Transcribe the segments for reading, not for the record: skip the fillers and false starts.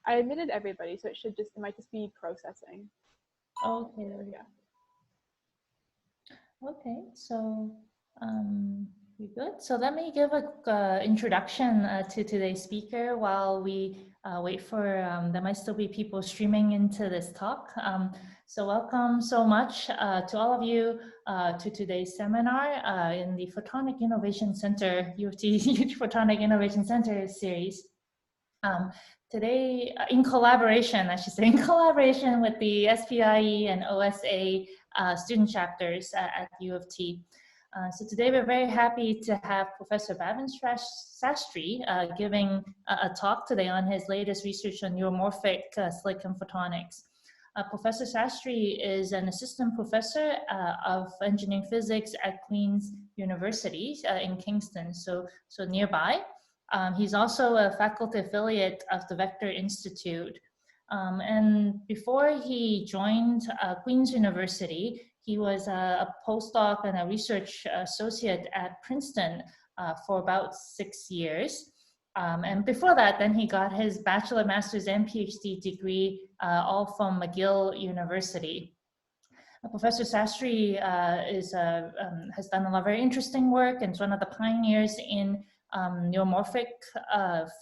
I admitted everybody, so it might just be processing. Okay. Yeah. Okay, so we good. So let me give a introduction to today's speaker while we wait for, there might still be people streaming into this talk. So welcome so much to all of you to today's seminar in the Photonic Innovation Centre, U of T Photonic Innovation Centre series. Today, in collaboration, I should say, in collaboration with the SPIE and OSA student chapters at U of T. So today we're very happy to have Professor Bhavin Shastri giving a talk today on his latest research on neuromorphic silicon photonics. Professor Shastri is an assistant professor of engineering physics at Queen's University in Kingston, so nearby. He's also a faculty affiliate of the Vector Institute. And before he joined Queen's University, he was a postdoc and a research associate at Princeton for about 6 years. And before that, then he got his bachelor, master's, and PhD degree all from McGill University. Professor Shastri has done a lot of very interesting work and is one of the pioneers in neuromorphic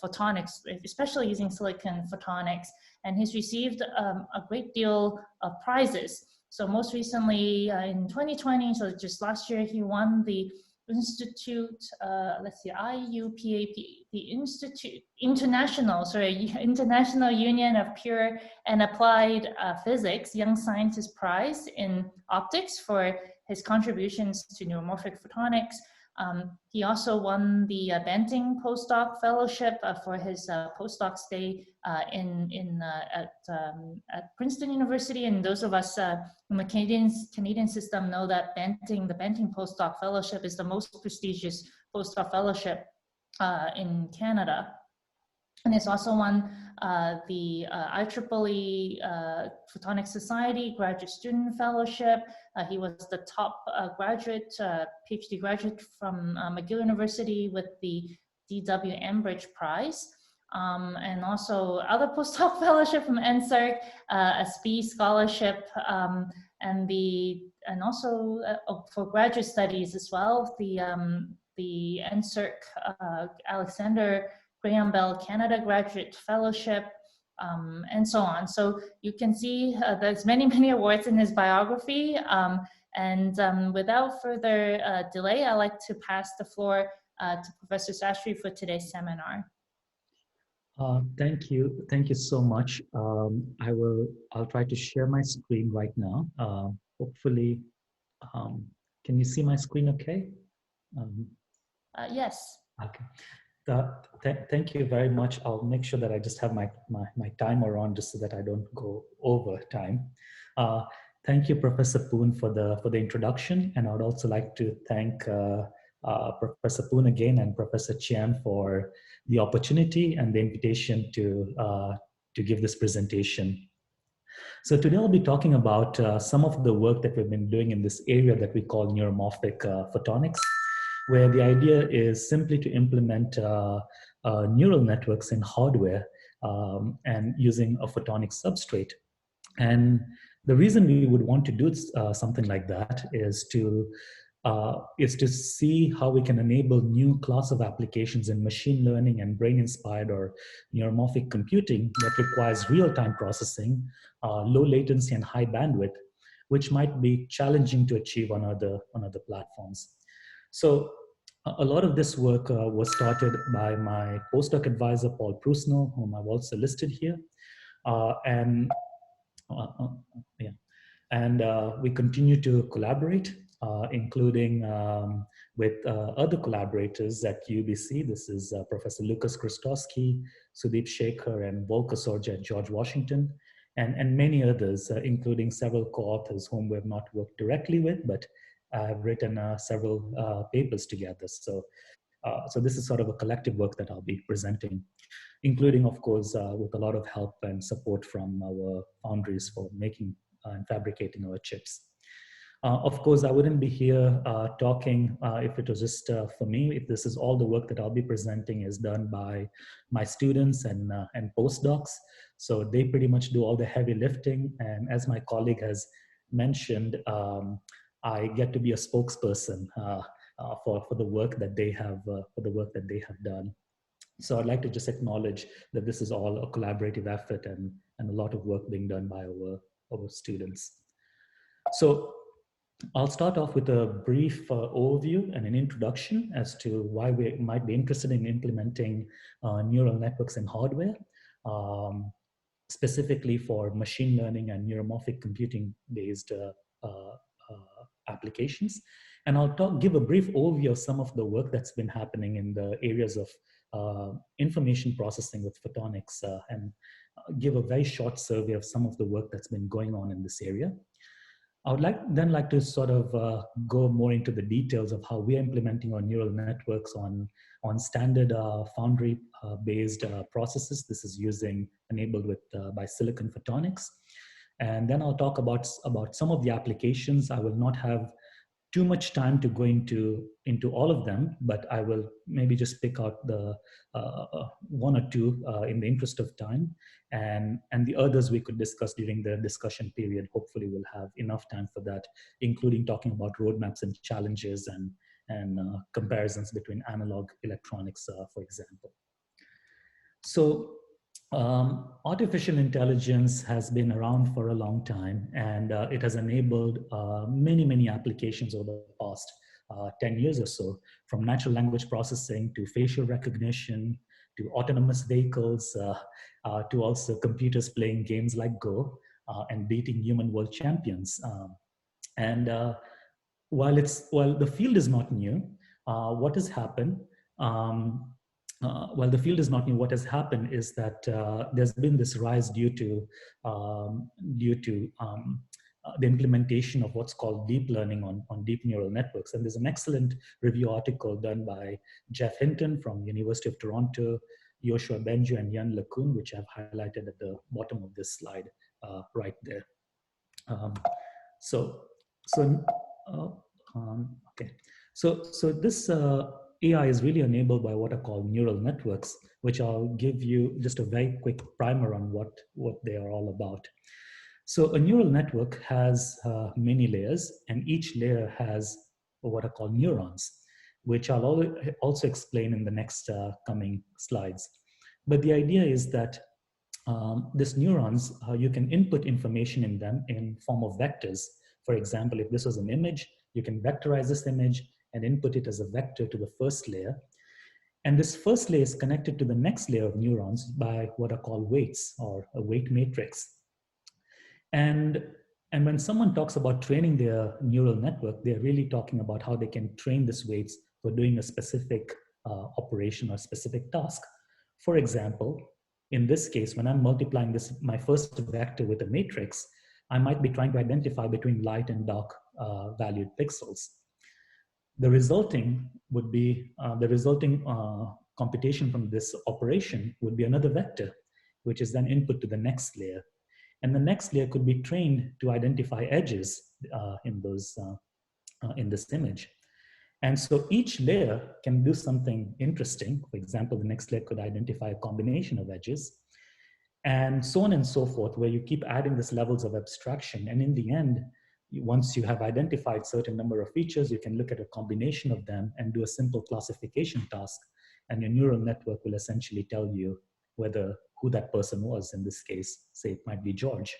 photonics, especially using silicon photonics. And he's received a great deal of prizes. So most recently in 2020, so just last year, he won the Institute, IUPAP, the International Union of Pure and Applied Physics Young Scientist Prize in Optics for his contributions to neuromorphic photonics. He also won the Banting Postdoc Fellowship for his postdoc stay at Princeton University. And those of us in the Canadian system know that the Banting Postdoc Fellowship is the most prestigious postdoc fellowship in Canada. And he's also won the IEEE Photonics Society Graduate Student Fellowship. He was the top graduate, PhD graduate from McGill University with the D.W. Ambridge Prize. And also other postdoc fellowship from NSERC, a SPIE scholarship, and also for graduate studies as well, the NSERC Alexander Graham Bell Canada Graduate Fellowship, and so on. So you can see there's many awards in his biography. Without further delay, I'd like to pass the floor to Professor Shastri for today's seminar. Thank you so much. I'll try to share my screen right now. Hopefully, can you see my screen okay? Yes. Okay. Thank you very much. I'll make sure that I just have my timer on just so that I don't go over time. Thank you, Professor Poon, for the introduction, and I would also like to thank Professor Poon again and Professor Chian for the opportunity and the invitation to give this presentation. So today I'll be talking about some of the work that we've been doing in this area that we call neuromorphic photonics, where the idea is simply to implement neural networks in hardware and using a photonic substrate. And the reason we would want to do something like that is to see how we can enable new class of applications in machine learning and brain-inspired or neuromorphic computing that requires real-time processing, low latency and high bandwidth, which might be challenging to achieve on other platforms. So a lot of this work was started by my postdoc advisor, Paul Prusnell, whom I've also listed here. We continue to collaborate, including with other collaborators at UBC. This is Professor Lucas Krostowski, Sudeep Shekhar, and Volker Sorja at George Washington, and many others, including several co-authors whom we have not worked directly with, but I've written several papers together. So this is sort of a collective work that I'll be presenting, including, of course, with a lot of help and support from our foundries for making and fabricating our chips. Of course, I wouldn't be here talking if it was just for me. If this is all the work that I'll be presenting is done by my students and postdocs. So they pretty much do all the heavy lifting. And as my colleague has mentioned, I get to be a spokesperson for the work that they have done. So I'd like to just acknowledge that this is all a collaborative effort and a lot of work being done by our students. So I'll start off with a brief overview and an introduction as to why we might be interested in implementing neural networks in hardware, specifically for machine learning and neuromorphic computing based applications. And I'll give a brief overview of some of the work that's been happening in the areas of information processing with photonics and give a very short survey of some of the work that's been going on in this area. I would like to sort of go more into the details of how we are implementing our neural networks on standard foundry-based processes. This is enabled by silicon photonics. And then I'll talk about some of the applications. I will not have too much time to go into all of them, but I will maybe just pick out the one or two in the interest of time, and the others we could discuss during the discussion period. Hopefully we'll have enough time for that, including talking about roadmaps and challenges and comparisons between analog electronics, for example. So artificial intelligence has been around for a long time, and it has enabled many applications over the past 10 years or so, from natural language processing to facial recognition to autonomous vehicles to also computers playing games like Go and beating human world champions. While the field is not new, what has happened? While the field is not new, what has happened is that there's been this rise due to the implementation of what's called deep learning on deep neural networks. And there's an excellent review article done by Jeff Hinton from University of Toronto, Yoshua Benju, and Yan LeCun, which I've highlighted at the bottom of this slide right there. Okay. So this AI is really enabled by what are called neural networks, which I'll give you just a very quick primer on what they are all about. So a neural network has many layers, and each layer has what are called neurons, which I'll also explain in the next coming slides. But the idea is that these neurons, you can input information in them in form of vectors. For example, if this was an image, you can vectorize this image and input it as a vector to the first layer. And this first layer is connected to the next layer of neurons by what are called weights, or a weight matrix. And when someone talks about training their neural network, they're really talking about how they can train these weights for doing a specific operation or specific task. For example, in this case, when I'm multiplying my first vector with a matrix, I might be trying to identify between light and dark valued pixels. The resulting would be, computation from this operation would be another vector, which is then input to the next layer. And the next layer could be trained to identify edges in this image. And so each layer can do something interesting. For example, the next layer could identify a combination of edges, and so on and so forth, where you keep adding these levels of abstraction. And in the end, once you have identified certain number of features, you can look at a combination of them and do a simple classification task. And your neural network will essentially tell you who that person was. In this case, say it might be George.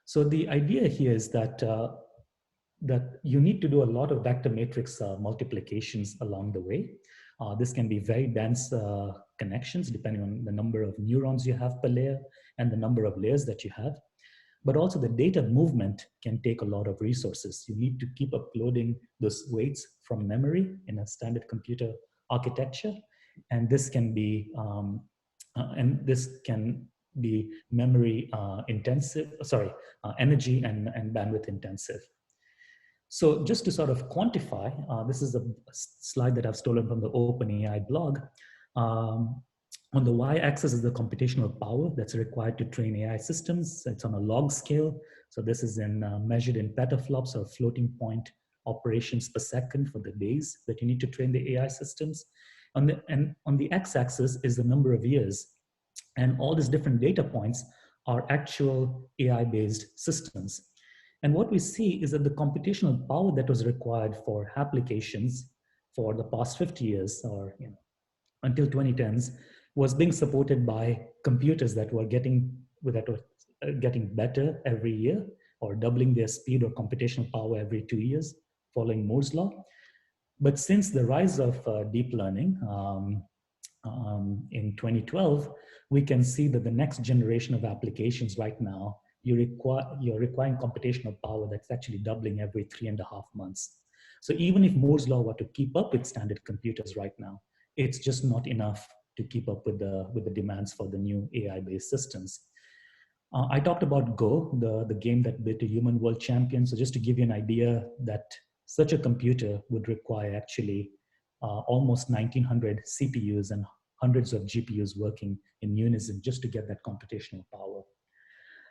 So the idea here is that you need to do a lot of vector matrix multiplications along the way. This can be very dense connections depending on the number of neurons you have per layer and the number of layers that you have. But also the data movement can take a lot of resources. You need to keep uploading those weights from memory in a standard computer architecture. And this can be memory intensive, energy and bandwidth intensive. So just to sort of quantify, this is a slide that I've stolen from the OpenAI blog. On the y-axis is the computational power that's required to train AI systems. It's on a log scale. So this is measured in petaflops, or floating point operations per second for the days that you need to train the AI systems. And on the x-axis is the number of years And all these different data points are actual AI-based systems. And what we see is that the computational power that was required for applications for the past 50 years, or until 2010s, was being supported by computers that were getting better every year, or doubling their speed or computational power every 2 years, following Moore's law. But since the rise of deep learning in 2012, we can see that the next generation of applications right now, you're requiring computational power that's actually doubling every 3.5 months. So even if Moore's law were to keep up with standard computers right now, it's just not enough to keep up with the demands for the new AI-based systems. I talked about Go, the game that beat a human world champion. So just to give you an idea that such a computer would require actually almost 1900 CPUs and hundreds of GPUs working in unison just to get that computational power.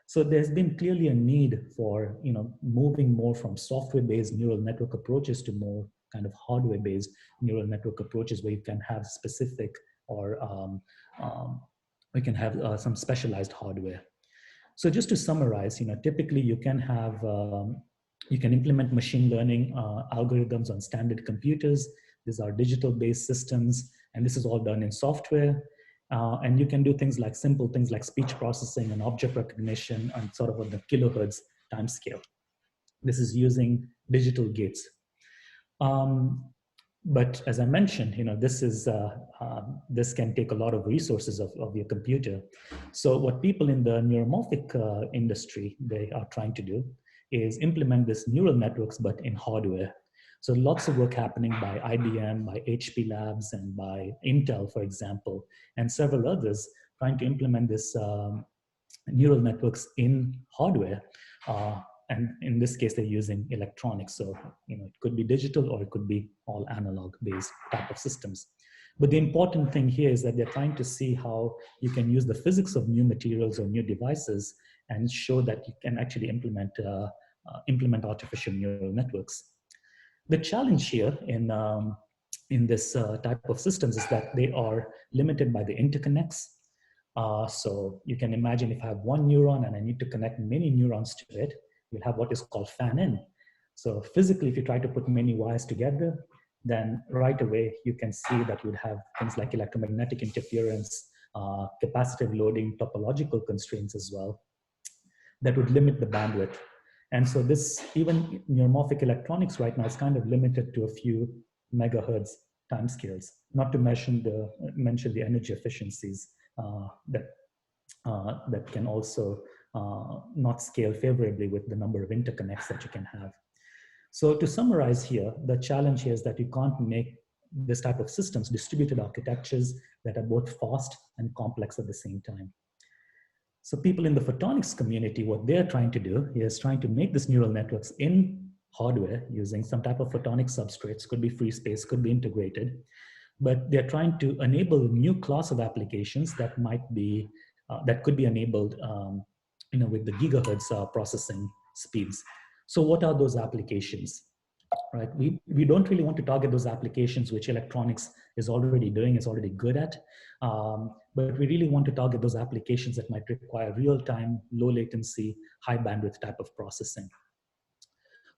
So there's been clearly a need for moving more from software-based neural network approaches to more kind of hardware-based neural network approaches, where you can have specific or we can have some specialized hardware. So just to summarize, typically you can have you can implement machine learning algorithms on standard computers. These are digital-based systems, and this is all done in software. And you can do simple things like speech processing and object recognition and sort of on the kilohertz timescale. This is using digital gates. But as I mentioned, this can take a lot of resources of your computer. So what people in the neuromorphic industry, they are trying to do is implement this neural networks, but in hardware. So lots of work happening by IBM, by HP Labs, and by Intel, for example, and several others trying to implement this neural networks in hardware. And in this case, they're using electronics. So, it could be digital or it could be all analog based type of systems. But the important thing here is that they're trying to see how you can use the physics of new materials or new devices and show that you can actually implement artificial neural networks. The challenge here in this type of systems is that they are limited by the interconnects. So you can imagine if I have one neuron and I need to connect many neurons to it, you'll have what is called fan-in. So physically, if you try to put many wires together, then right away you can see that you'd have things like electromagnetic interference, capacitive loading, topological constraints as well, that would limit the bandwidth. And so this, even neuromorphic electronics right now is kind of limited to a few megahertz timescales, not to mention the energy efficiencies that can also not scale favorably with the number of interconnects that you can have. So to summarize here, the challenge here is that you can't make this type of systems distributed architectures that are both fast and complex at the same time. So people in the photonics community, what they're trying to do is trying to make these neural networks in hardware using some type of photonic substrates, could be free space, could be integrated, but they're trying to enable a new class of applications that might be, that could be enabled with the gigahertz processing speeds. So what are those applications? Right, we don't really want to target those applications which electronics is already doing, is already good at, but we really want to target those applications that might require real-time, low latency, high bandwidth type of processing.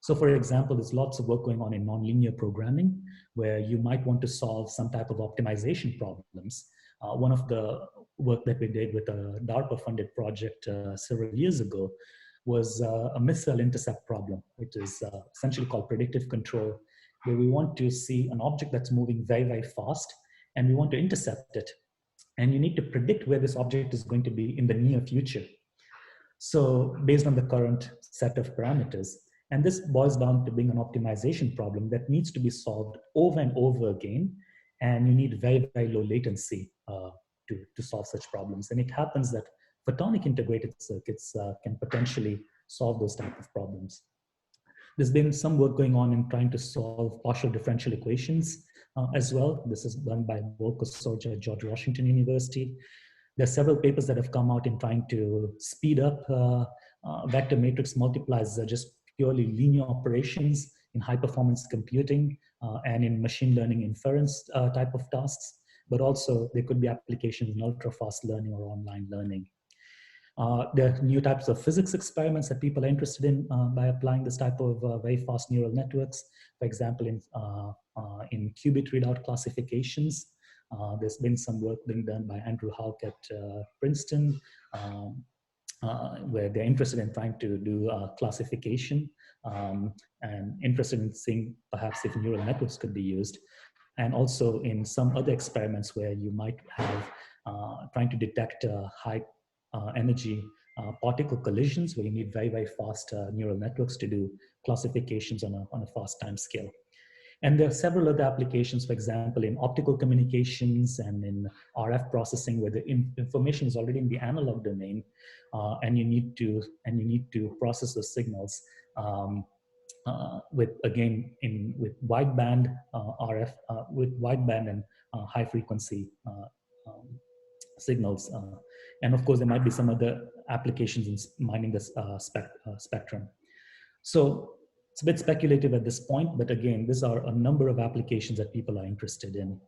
So for example, there's lots of work going on in nonlinear programming where you might want to solve some type of optimization problems. One of the work that we did with a DARPA-funded project several years ago was a missile intercept problem, which is essentially called predictive control, where we want to see an object that's moving very, very fast, and we want to intercept it. And you need to predict where this object is going to be in the near future. So based on the current set of parameters, and this boils down to being an optimization problem that needs to be solved over and over again, and you need very, very low latency to solve such problems. And it happens that photonic integrated circuits can potentially solve those type of problems. There's been some work going on in trying to solve partial differential equations as well. This is done by Volko Soja at George Washington University. There are several papers that have come out in trying to speed up vector matrix multipliers, just purely linear operations in high performance computing and in machine learning inference type of tasks. but also there could be applications in ultra-fast learning or online learning. There are new types of physics experiments that people are interested in by applying this type of very fast neural networks. For example, in qubit readout classifications, there's been some work being done by Andrew Houck at Princeton, where they're interested in trying to do classification and interested in seeing perhaps if neural networks could be used. And also in some other experiments where you might have trying to detect high energy particle collisions, where you need very, very fast neural networks to do classifications on a fast time scale. And there are several other applications, for example, in optical communications and in RF processing, where the information is already in the analog domain, and you need to process those signals with wideband RF, with wideband and high frequency signals. And of course, there might be some other applications in mining this spectrum. So it's a bit speculative at this point, but again, these are a number of applications that people are interested in.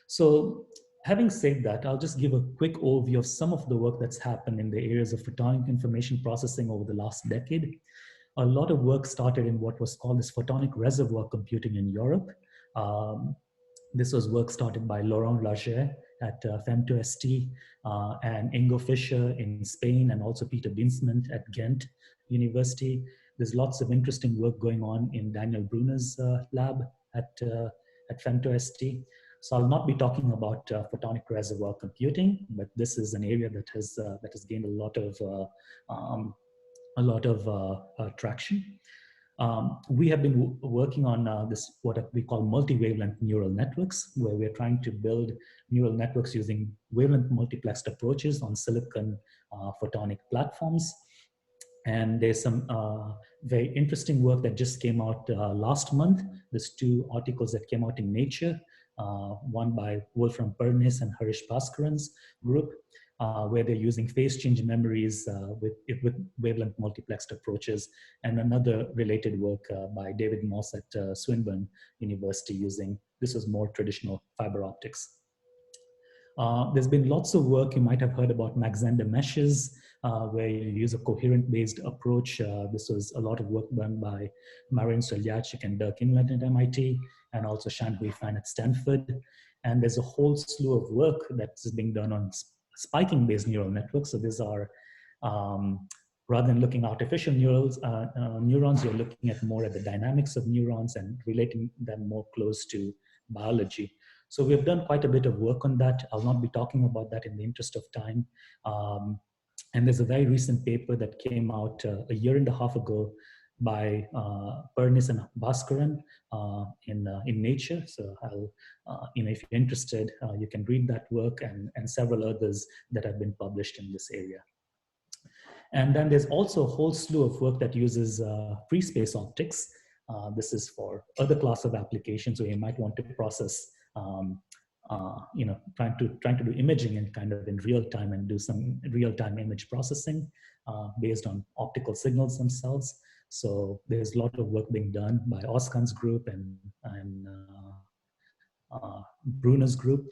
So having said that, I'll just give a quick overview of some of the work that's happened in the areas of photonic information processing over the last decade. A lot of work started in what was called this photonic reservoir computing in Europe. This was work started by Laurent Lager at Femto-ST and Ingo Fischer in Spain, and also Peter Binsmant at Ghent University. There's lots of interesting work going on in Daniel Bruner's lab at Femto-ST. So I'll not be talking about photonic reservoir computing, but this is an area that has gained a lot of traction. We have been working on this, what we call multi-wavelength neural networks, where we're trying to build neural networks using wavelength multiplexed approaches on silicon photonic platforms. And there's some very interesting work that just came out last month. There's two articles that came out in Nature, one by Wolfram Pernis and Harish Bhaskaran's group, where they're using phase change memories with wavelength multiplexed approaches, and another related work by David Moss at Swinburne University using, this is more traditional fiber optics. There's been lots of work, you might have heard about Mach-Zehnder meshes, where you use a coherent-based approach. This was a lot of work done by Marian Soljacek and Dirk Inlet at MIT, and also Shan-Hui Fan at Stanford. And there's a whole slew of work that's being done on spiking-based neural networks. So these are, rather than looking at artificial neurons, you're looking at more at the dynamics of neurons and relating them more close to biology. So we've done quite a bit of work on that. I'll not be talking about that in the interest of time. And there's a very recent paper that came out a year and a half ago by Pernis and Bhaskaran in Nature. So I'll, if you're interested, you can read that work and several others that have been published in this area. And then there's also a whole slew of work that uses free space optics. This is for other class of applications where you might want to process, trying to do imaging in kind of in real time and do some real-time image processing based on optical signals themselves. So there's a lot of work being done by Oskan's group and Bruner's group.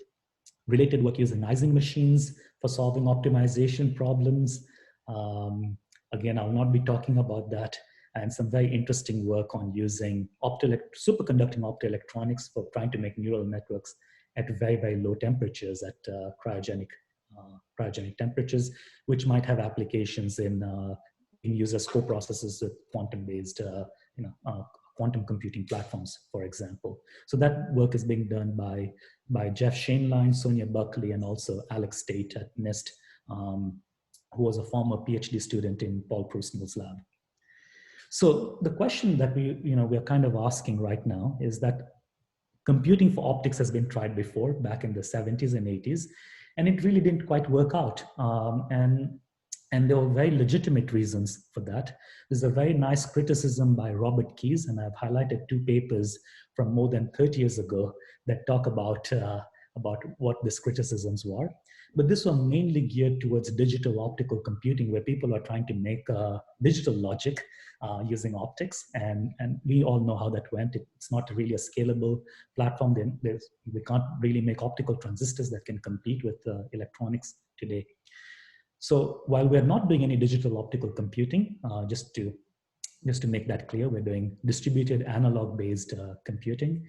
Related work using Ising machines for solving optimization problems. Again, I'll not be talking about that. And some very interesting work on using superconducting optoelectronics for trying to make neural networks at very, very low temperatures, at cryogenic temperatures, which might have applications in users co-processors with quantum-based, quantum computing platforms, for example. So that work is being done by Jeff Shainline, Sonia Buckley, and also Alex Tate at NIST, who was a former PhD student in Paul Prusnell's lab. So the question that we're kind of asking right now is that computing for optics has been tried before, back in the 70s and 80s, and it really didn't quite work out. And there were very legitimate reasons for that. There's a very nice criticism by Robert Keyes, and I've highlighted two papers from more than 30 years ago that talk about what these criticisms were. But this was mainly geared towards digital optical computing, where people are trying to make digital logic using optics. And we all know how that went. It's not really a scalable platform. Then we can't really make optical transistors that can compete with electronics today. So while we're not doing any digital optical computing, just to make that clear, we're doing distributed analog-based computing.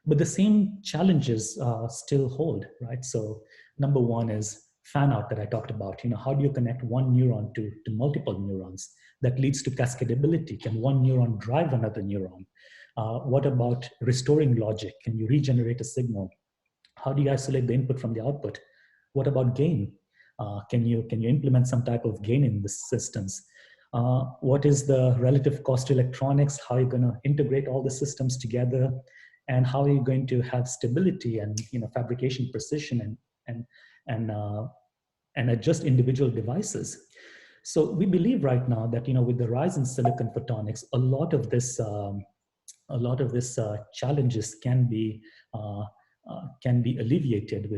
But the same challenges still hold, right? So number one is fan out that I talked about. How do you connect one neuron to multiple neurons? That leads to cascadability. Can one neuron drive another neuron? What about restoring logic? Can you regenerate a signal? How do you isolate the input from the output? What about gain? Can you implement some type of gain in the systems? What is the relative cost to electronics? How are you going to integrate all the systems together? And how are you going to have stability and fabrication precision and adjust individual devices? So we believe right now that with the rise in silicon photonics, a lot of this challenges can be alleviated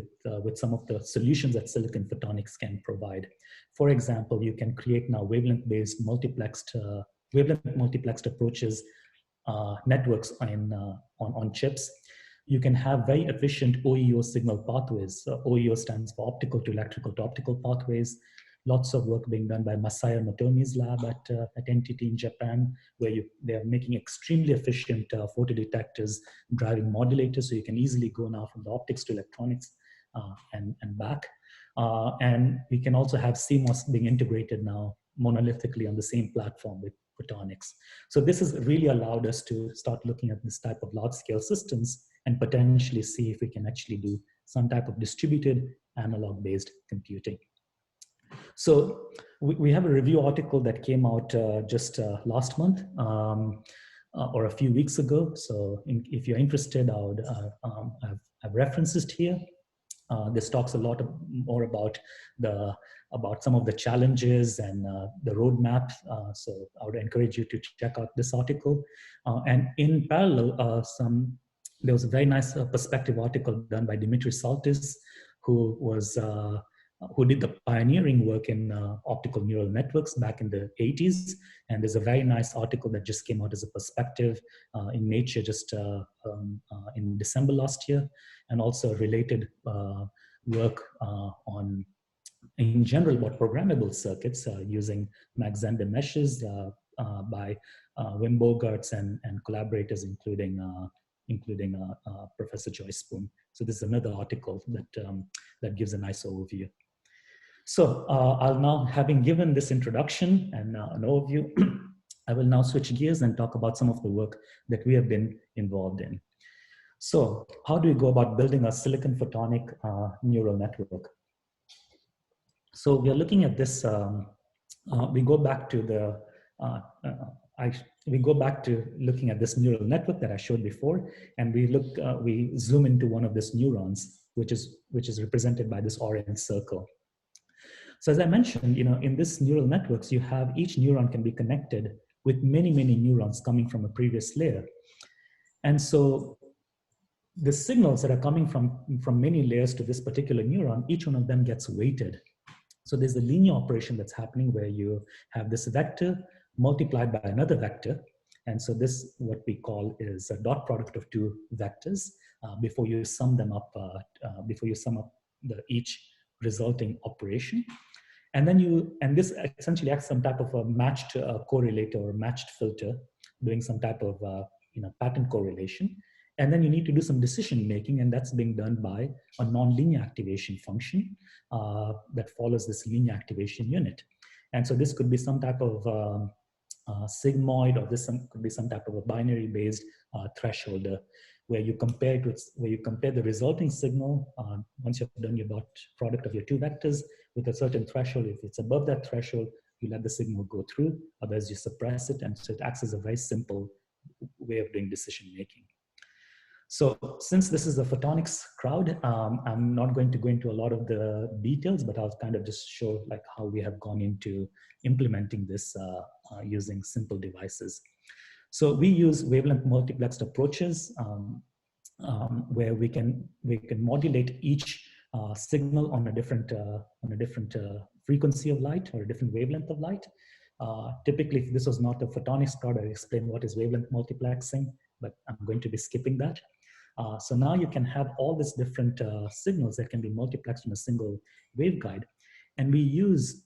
with some of the solutions that silicon photonics can provide. For example, you can create now wavelength-based multiplexed approaches, networks on chips. You can have very efficient OEO signal pathways. OEO stands for optical to electrical to optical pathways. Lots of work being done by Masaya Motomi's lab at NTT in Japan, where they're making extremely efficient photodetectors, driving modulators, so you can easily go now from the optics to electronics and back. And we can also have CMOS being integrated now monolithically on the same platform with Photonics. So this has really allowed us to start looking at this type of large-scale systems and potentially see if we can actually do some type of distributed analog-based computing. So we have a review article that came out just last month or a few weeks ago. So if you're interested, I would have references here. This talks a lot more about some of the challenges and the roadmap. So I would encourage you to check out this article. And in parallel, there was a very nice perspective article done by Dimitri Saltis, who did the pioneering work in optical neural networks back in the 80s. And there's a very nice article that just came out as a perspective in Nature just in December last year, and also related work on, in general, about programmable circuits using Mach-Zehnder meshes by Wim Bogaerts and collaborators, including Professor Joyce Spoon. So this is another article that gives a nice overview. So I'll now, having given this introduction and an overview, I will now switch gears and talk about some of the work that we have been involved in. So how do we go about building a silicon photonic neural network? So we are looking at this, we go back to looking at this neural network that I showed before, and we zoom into one of these neurons, which is represented by this orange circle. So as I mentioned, in this neural networks, you have each neuron can be connected with many, many neurons coming from a previous layer. And so the signals that are coming from many layers to this particular neuron, each one of them gets weighted. So there's a linear operation that's happening where you have this vector multiplied by another vector. And so this, what we call, is a dot product of two vectors before you sum them up, each resulting operation. And then this essentially acts some type of a matched correlator or matched filter, doing some type of pattern correlation. And then you need to do some decision making, and that's being done by a nonlinear activation function that follows this linear activation unit. And so this could be some type of sigmoid, or this could be some type of a binary based thresholder, where you compare the resulting signal once you've done your dot product of your two vectors with a certain threshold. If it's above that threshold, you let the signal go through, otherwise you suppress it. And so it acts as a very simple way of doing decision making. So since this is the photonics crowd, I'm not going to go into a lot of the details, but I'll kind of just show like how we have gone into implementing this using simple devices. So we use wavelength multiplexed approaches where we can modulate each signal on a different frequency of light or a different wavelength of light. Typically, if this was not a photonics card, I'd explain what is wavelength multiplexing, but I'm going to be skipping that. So now you can have all these different signals that can be multiplexed in a single waveguide. And we use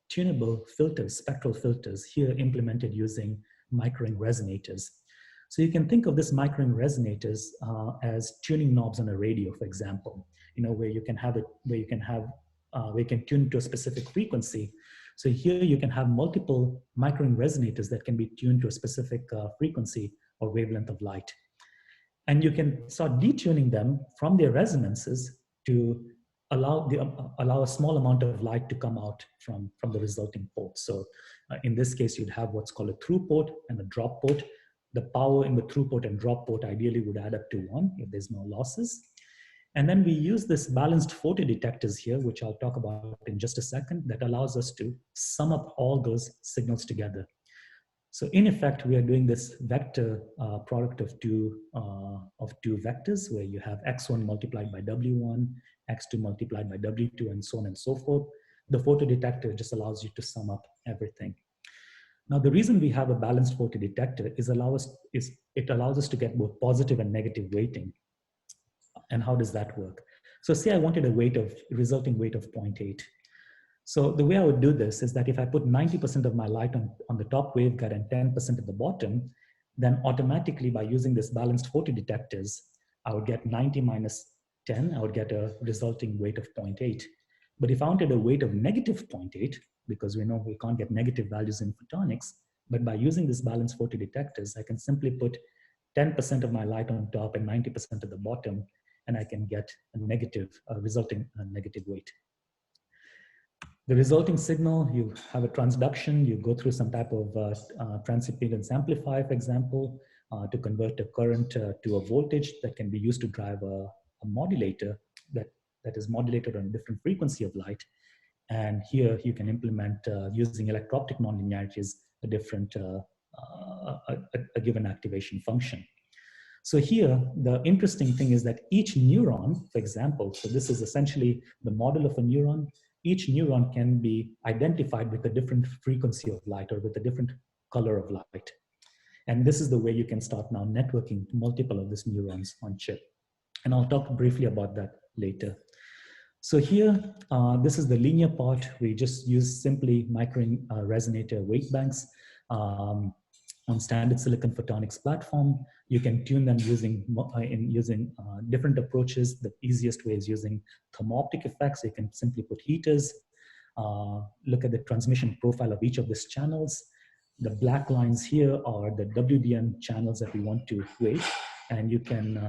tunable filters, spectral filters, here implemented using microring resonators. So you can think of this microring resonators as tuning knobs on a radio, for example, where you can have it, where you can tune to a specific frequency. So here you can have multiple microring resonators that can be tuned to a specific frequency or wavelength of light. And you can start detuning them from their resonances to allow a small amount of light to come out from the resulting port. So in this case, you'd have what's called a through port and a drop port. The power in the through port and drop port ideally would add up to 1 if there's no losses. And then we use this balanced photodetectors here, which I'll talk about in just a second, that allows us to sum up all those signals together. So in effect, we are doing this vector product of two vectors, where you have x1 multiplied by w1, x2 multiplied by w2, and so on and so forth. The photodetector just allows you to sum up everything. Now, the reason we have a balanced photodetector is it allows us to get both positive and negative weighting. And how does that work? So say I wanted a resulting weight of 0.8. So the way I would do this is that if I put 90% of my light on the top waveguide and 10% at the bottom, then automatically by using this balanced photodetectors, I would get 90 minus 10, I would get a resulting weight of 0.8. But if I wanted a weight of negative 0.8, because we know we can't get negative values in photonics, but by using this balanced photodetectors, I can simply put 10% of my light on top and 90% at the bottom, and I can get a resulting negative weight. The resulting signal, you have a transduction, you go through some type of transimpedance amplifier, for example, to convert a current to a voltage that can be used to drive a modulator that is modulated on a different frequency of light. And here you can implement, using electro-optic nonlinearities, a different, a given activation function. So here, the interesting thing is that each neuron, for example, so this is essentially the model of a neuron, each neuron can be identified with a different frequency of light or with a different color of light. And this is the way you can start now networking multiple of these neurons on chip. And I'll talk briefly about that later. So here, this is the linear part. We just use simply microring resonator weight banks on standard silicon photonics platform. You can tune them using different approaches. The easiest way is using thermo-optic effects. You can simply put heaters, look at the transmission profile of each of these channels. The black lines here are the WDM channels that we want to weight. And you can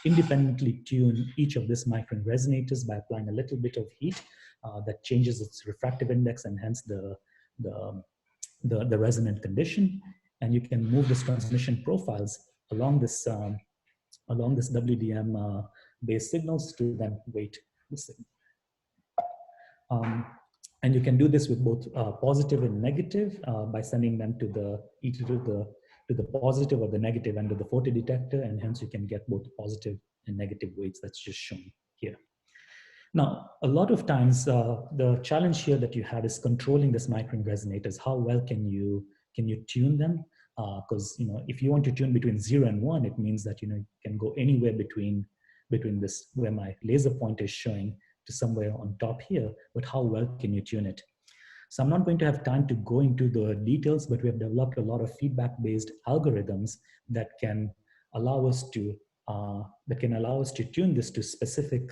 independently tune each of these microring resonators by applying a little bit of heat that changes its refractive index and hence the resonant condition. And you can move this transmission profiles along this WDM based signals to then weight the signal. And you can do this with both positive and negative by sending them either to the positive or the negative end of the photodetector, and hence you can get both positive and negative weights. That's just shown here. Now, a lot of times the challenge here that you have is controlling this microring resonators. How well can you tune them? Because if you want to tune between 0 and 1, it means that you can go anywhere between this, where my laser point is showing, to somewhere on top here. But how well can you tune it? So I'm not going to have time to go into the details, but we have developed a lot of feedback-based algorithms that can allow us to tune this to specific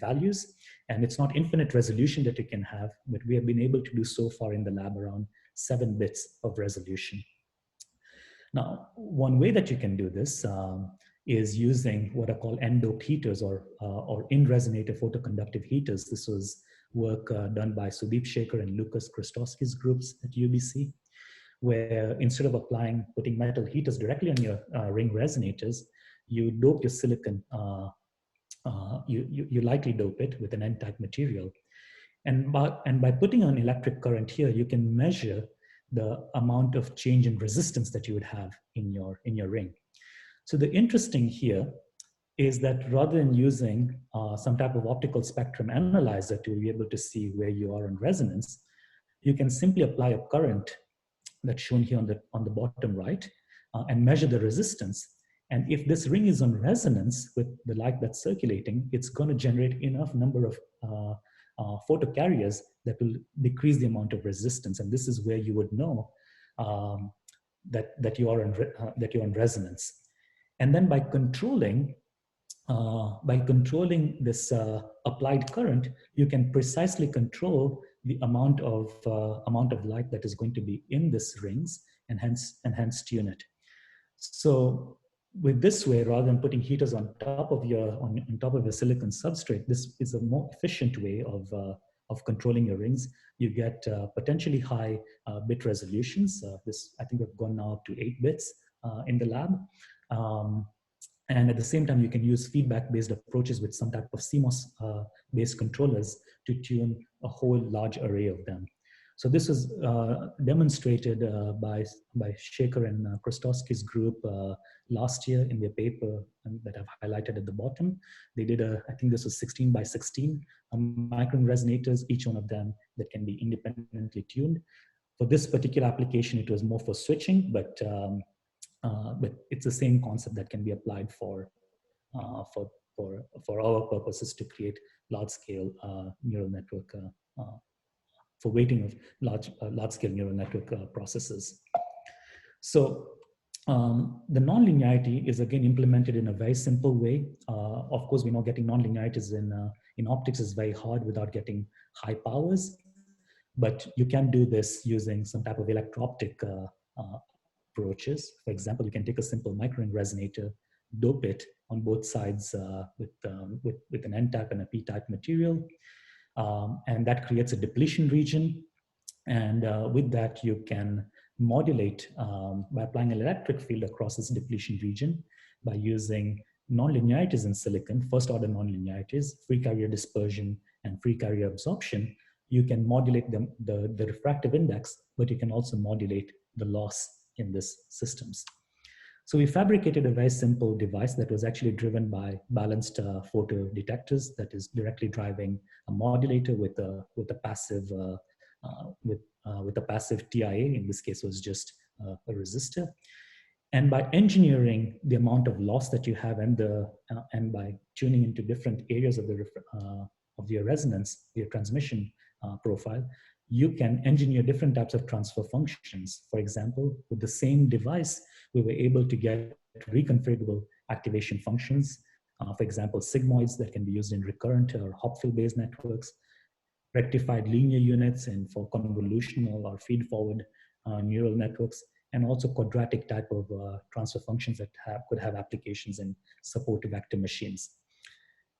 values. And it's not infinite resolution that you can have, but we have been able to do so far in the lab around 7 bits of resolution. Now, one way that you can do this is using what are called Endo Heaters or in-resonator photoconductive heaters. This was work done by Sudeep Shekhar and Lucas Christowski's groups at UBC, where instead of putting metal heaters directly on your ring resonators, you dope your silicon, you lightly dope it with an N-type material. And by putting an electric current here, you can measure the amount of change in resistance that you would have in your ring. So the interesting here is that rather than using some type of optical spectrum analyzer to be able to see where you are in resonance, you can simply apply a current that's shown here on the bottom right and measure the resistance. And if this ring is on resonance with the light that's circulating, it's going to generate enough number of photocarriers that will decrease the amount of resistance. And this is where you would know that you are in resonance. And then by controlling this applied current, you can precisely control the amount of light that is going to be in this rings, and hence tune it. So with this way, rather than putting heaters on top of your silicon substrate, this is a more efficient way of controlling your rings. You get potentially high bit resolutions. I think we've gone now up to 8 bits in the lab. And at the same time, you can use feedback-based approaches with some type of CMOS-based controllers to tune a whole large array of them. So this was demonstrated by Shaker and Krostowski's group last year in their paper that I've highlighted at the bottom. They did I think this was 16 by 16 micron resonators, each one of them that can be independently tuned. For this particular application, it was more for switching, but it's the same concept that can be applied for our purposes to create large-scale neural network for weighting of large-scale neural network processes. So the nonlinearity is again implemented in a very simple way. Of course, we know getting nonlinearities in optics is very hard without getting high powers, but you can do this using some type of electro-optic approaches. For example, you can take a simple microring resonator, dope it on both sides with an N-type and a P-type material, and that creates a depletion region. And with that, you can modulate by applying an electric field across this depletion region by using nonlinearities in silicon, first-order nonlinearities, free carrier dispersion, and free carrier absorption. You can modulate the refractive index, but you can also modulate the loss in these systems. So we fabricated a very simple device that was actually driven by balanced photodetectors that is directly driving a modulator with a passive TIA. In this case, was just a resistor. And by engineering the amount of loss that you have and by tuning into different areas of your resonance, your transmission profile, you can engineer different types of transfer functions. For example, with the same device, we were able to get reconfigurable activation functions. For example, sigmoids that can be used in recurrent or Hopfield-based networks, rectified linear units and for convolutional or feed-forward neural networks, and also quadratic type of transfer functions that could have applications in supportive vector machines.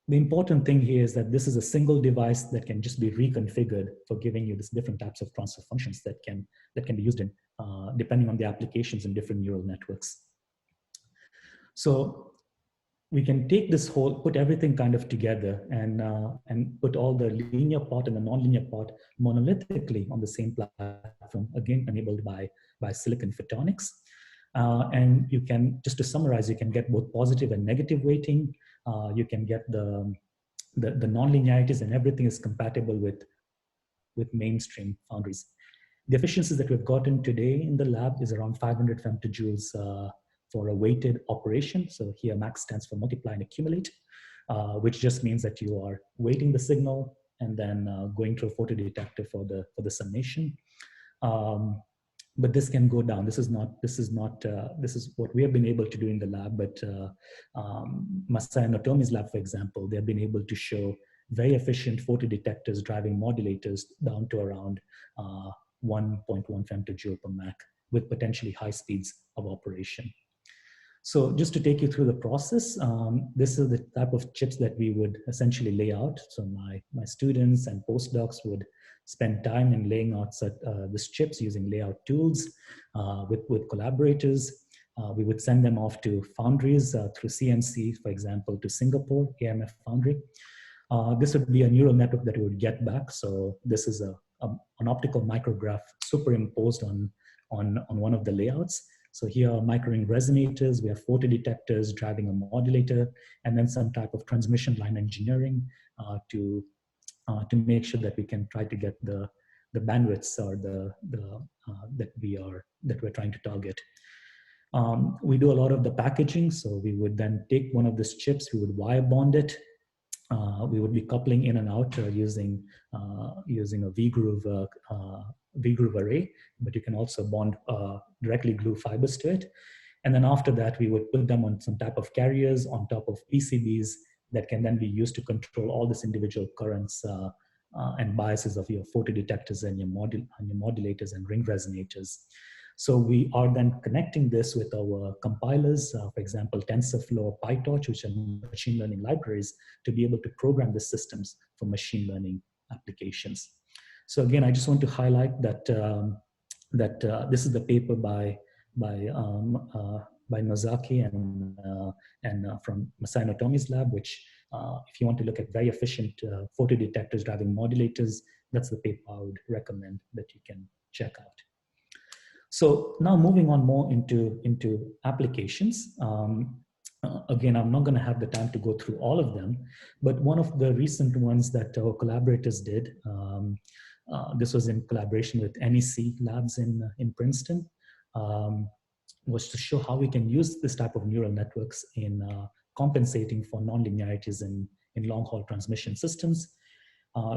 The important thing here is that this is a single device that can just be reconfigured for giving you these different types of transfer functions that can be used in depending on the applications in different neural networks. So we can take this whole, put everything kind of together and put all the linear part and the nonlinear part monolithically on the same platform, again enabled by silicon photonics. And you can, just to summarize, you can get both positive and negative weighting. You can get the nonlinearities, and everything is compatible with mainstream foundries. The efficiencies that we've gotten today in the lab is around 500 femtojoules for a weighted operation. So here max stands for multiply and accumulate, which just means that you are weighting the signal and then going through a photodetector for the summation. But this can go down. This is what we have been able to do in the lab. But Masaya Notomi's lab, for example, they have been able to show very efficient photodetectors driving modulators down to around 1.1 femtojoule per Mach with potentially high speeds of operation. So just to take you through the process, this is the type of chips that we would essentially lay out. So my students and postdocs would spend time in laying out these chips using layout tools with collaborators. We would send them off to foundries through CMC, for example, to Singapore, AMF Foundry. This would be a neural network that we would get back. So this is an optical micrograph superimposed on one of the layouts. So here are microring resonators, we have photodetectors driving a modulator, and then some type of transmission line engineering to make sure that we can try to get the bandwidths or that we're trying to target. We do a lot of the packaging, so we would then take one of these chips, we would wire bond it. We would be coupling in and out using a V-groove array, but you can also bond directly glue fibers to it. And then after that, we would put them on some type of carriers on top of PCBs that can then be used to control all these individual currents and biases of your photodetectors and your modulators and ring resonators. So we are then connecting this with our compilers, for example, TensorFlow or PyTorch, which are machine learning libraries, to be able to program the systems for machine learning applications. So again, I just want to highlight that this is the paper by Nozaki and from Masai Notomi's lab, which if you want to look at very efficient photodetectors driving modulators, that's the paper I would recommend that you can check out. So now moving on more into applications. Again, I'm not going to have the time to go through all of them, but one of the recent ones that our collaborators did, this was in collaboration with NEC labs in Princeton, was to show how we can use this type of neural networks in compensating for nonlinearities in long-haul transmission systems.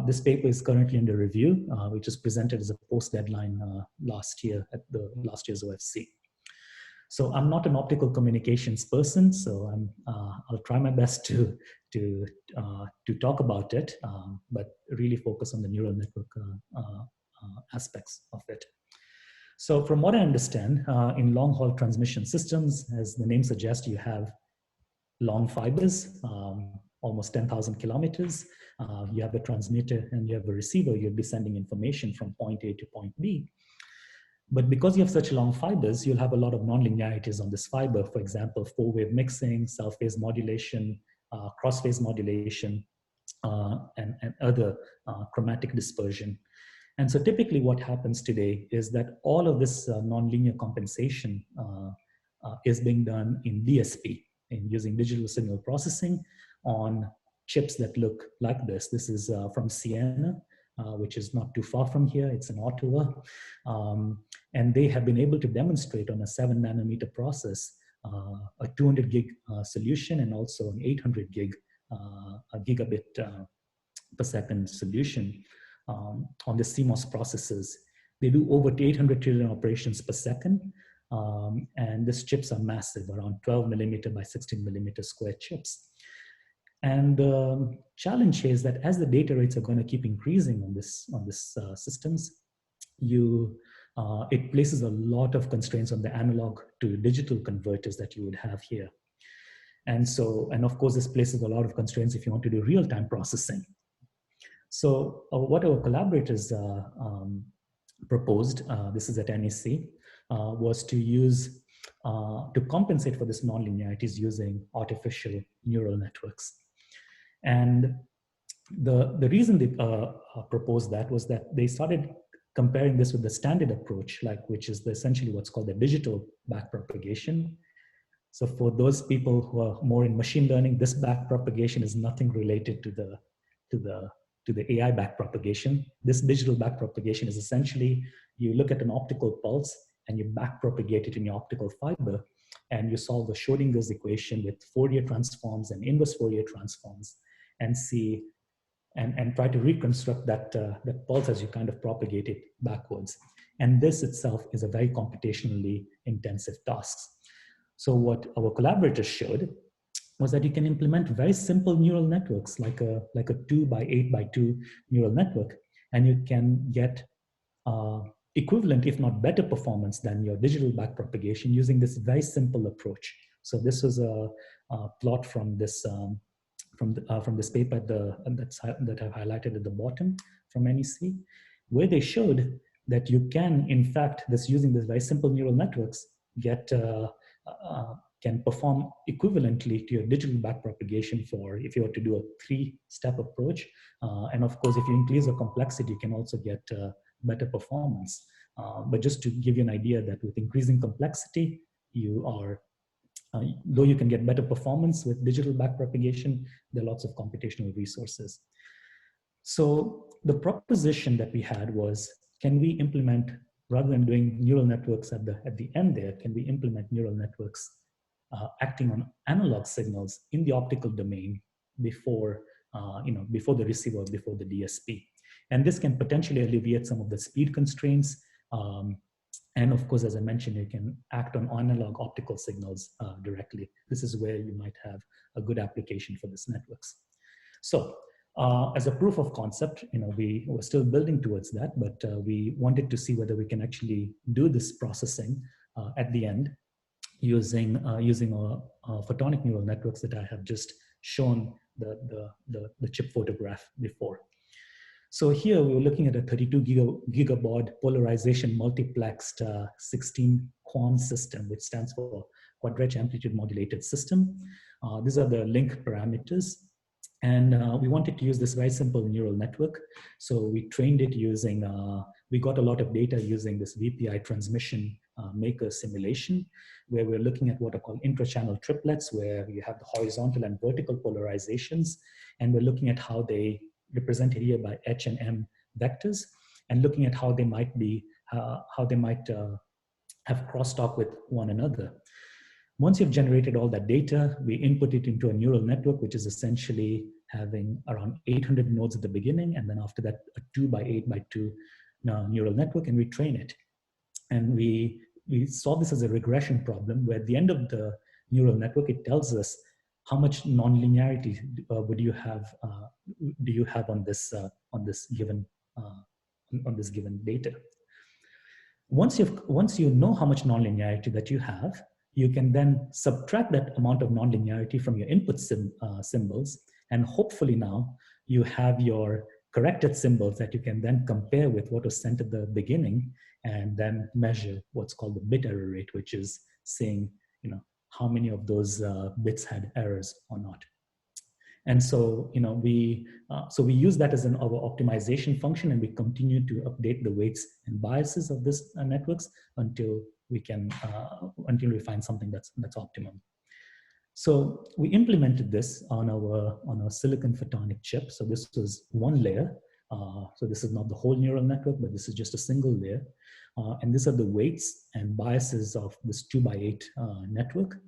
This paper is currently under review, which was presented as a post-deadline last year at the last year's OFC. So I'm not an optical communications person, so I'll try my best to talk about it, but really focus on the neural network aspects of it. So from what I understand, in long-haul transmission systems, as the name suggests, you have long fibers, almost 10,000 kilometers. You have a transmitter and you have a receiver. You'll be sending information from point A to point B. But because you have such long fibers, you'll have a lot of nonlinearities on this fiber. For example, four-wave mixing, self-phase modulation, cross-phase modulation, and other chromatic dispersion. And so typically what happens today is that all of this nonlinear compensation is being done in DSP, in using digital signal processing on chips that look like this. This is from Siena, which is not too far from here. It's in Ottawa. And they have been able to demonstrate on a 7 nanometer process a 200 gig solution and also an 800 gig a gigabit per second solution on the CMOS processes. They do over 800 trillion operations per second. And these chips are massive, around 12 millimeter by 16 millimeter square chips. And the challenge is that as the data rates are going to keep increasing on this systems, it places a lot of constraints on the analog to digital converters that you would have here. And so, and of course, this places a lot of constraints if you want to do real-time processing. So what our collaborators proposed, this is at NEC, was to use, to compensate for this nonlinearities using artificial neural networks. And the reason they proposed that was that they started comparing this with the standard approach, which is essentially what's called the digital backpropagation. So for those people who are more in machine learning, this backpropagation is nothing related to the AI backpropagation. This digital backpropagation is essentially, you look at an optical pulse and you backpropagate it in your optical fiber, and you solve the Schrodinger's equation with Fourier transforms and inverse Fourier transforms, and see and try to reconstruct that pulse as you kind of propagate it backwards. And this itself is a very computationally intensive task. So what our collaborators showed was that you can implement very simple neural networks, like a 2 by 8 by 2 neural network, and you can get equivalent, if not better performance than your digital backpropagation using this very simple approach. So this was a plot from this paper that I've highlighted at the bottom from NEC, where they showed that you can, in fact, using this very simple neural networks, can perform equivalently to your digital backpropagation for if you were to do a 3-step approach. And of course, if you increase the complexity, you can also get better performance. But just to give you an idea that with increasing complexity, you are, though you can get better performance with digital backpropagation, there are lots of computational resources. So the proposition that we had was, can we implement, rather than doing neural networks at the end there, can we implement neural networks acting on analog signals in the optical domain before, before the receiver, before the DSP? And this can potentially alleviate some of the speed constraints. And of course, as I mentioned, you can act on analog optical signals directly. This is where you might have a good application for these networks. So as a proof of concept, we were still building towards that, but we wanted to see whether we can actually do this processing at the end using photonic neural networks that I have just shown the chip photograph before. So here we were looking at a 32 gigabaud polarization multiplexed 16 QAM system, which stands for Quadratic Amplitude Modulated System. These are the link parameters. And we wanted to use this very simple neural network. So we trained it using, we got a lot of data using this VPI transmission maker simulation, where we're looking at what are called intra-channel triplets, where you have the horizontal and vertical polarizations. And we're looking at how they represented here by H and M vectors, and looking at how they might be, have crosstalk with one another. Once you've generated all that data, we input it into a neural network, which is essentially having around 800 nodes at the beginning, and then after that, a 2 by 8 by 2 neural network, and we train it. And we saw this as a regression problem, where at the end of the neural network, it tells us how much nonlinearity do you have on this given data. Once you know how much nonlinearity that you have, you can then subtract that amount of nonlinearity from your input symbols, and hopefully now you have your corrected symbols that you can then compare with what was sent at the beginning, and then measure what's called the bit error rate, which is saying, how many of those bits had errors or not. And so, we use that as our optimization function, and we continue to update the weights and biases of this networks until we find something that's optimum. So we implemented this on our silicon photonic chip. So this was one layer. So this is not the whole neural network, but this is just a single layer. And these are the weights and biases of this 2 by 8 network.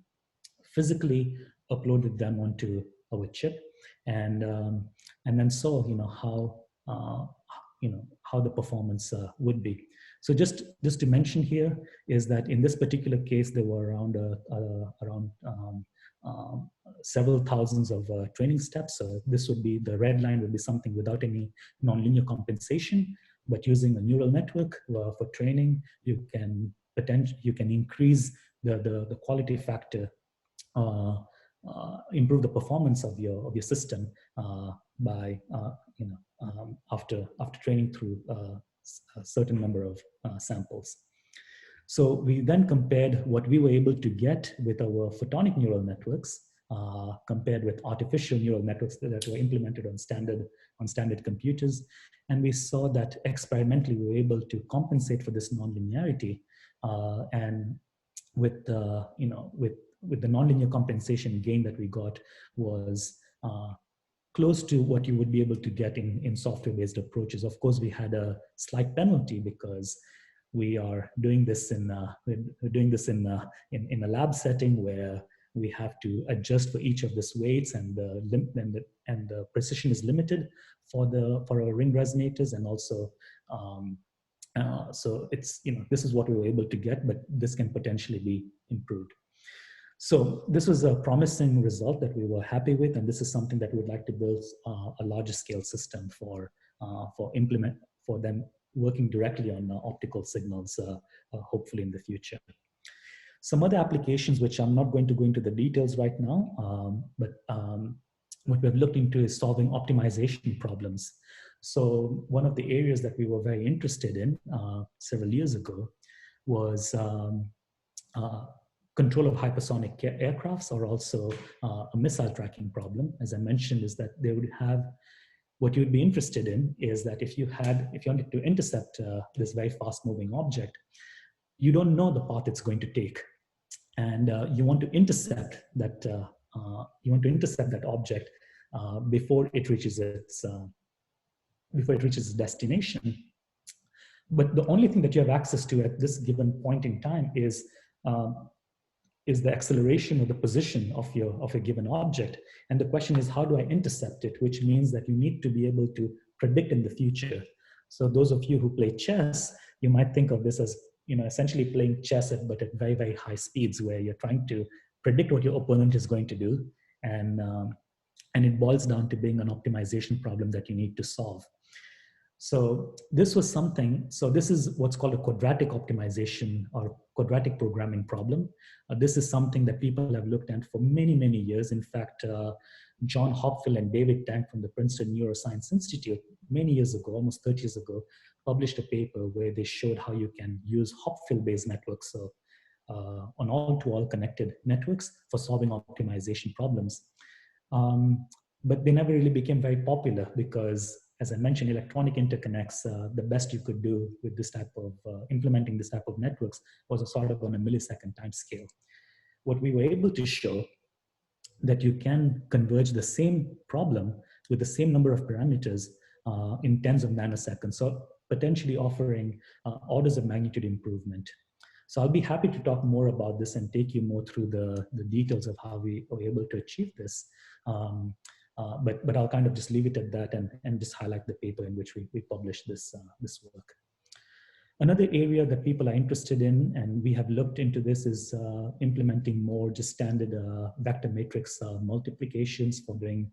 Physically uploaded them onto our chip, and then saw how the performance would be. So just to mention here is that in this particular case, there were around several thousands of training steps. So this would be, the red line would be something without any nonlinear compensation, but using a neural network for training, you can increase the quality factor, improve the performance of your system by after training through a certain number of samples. So we then compared what we were able to get with our photonic neural networks compared with artificial neural networks that were implemented on standard computers, and we saw that experimentally we were able to compensate for this nonlinearity, and with the nonlinear compensation gain that we got was close to what you would be able to get in software-based approaches. Of course, we had a slight penalty because we are doing this in a lab setting where we have to adjust for each of these weights, and the precision is limited for our ring resonators, and also so it's this is what we were able to get, but this can potentially be improved. So this was a promising result that we were happy with, and this is something that we'd like to build a larger scale system for them working directly on optical signals, hopefully in the future. Some other applications, which I'm not going to go into the details right now, but what we've looked into is solving optimization problems. So one of the areas that we were very interested in several years ago was control of hypersonic aircrafts, or also a missile tracking problem. As I mentioned, is that they would have, what you would be interested in is that if you wanted to intercept this very fast moving object, you don't know the path it's going to take. and you want to intercept that object before it reaches its destination. But the only thing that you have access to at this given point in time is the acceleration or the position of a given object. And the question is, how do I intercept it? Which means that you need to be able to predict in the future. So those of you who play chess, you might think of this as, essentially playing chess but at very, very high speeds, where you're trying to predict what your opponent is going to do. And it boils down to being an optimization problem that you need to solve. So this was something, so this is what's called a quadratic optimization or quadratic programming problem. This is something that people have looked at for many, many years. In fact, John Hopfield and David Tang from the Princeton Neuroscience Institute many years ago, almost 30 years ago, published a paper where they showed how you can use Hopfield-based networks, so on all-to-all connected networks for solving optimization problems. But they never really became very popular because, as I mentioned, electronic interconnects, the best you could do with this type of, implementing this type of networks was a sort of on a millisecond time scale. What we were able to show that you can converge the same problem with the same number of parameters in tens of nanoseconds, so potentially offering orders of magnitude improvement. So I'll be happy to talk more about this and take you more through the details of how we were able to achieve this. But I'll kind of just leave it at that and just highlight the paper in which we published this work. Another area that people are interested in, and we have looked into this, is implementing more just standard vector matrix multiplications for doing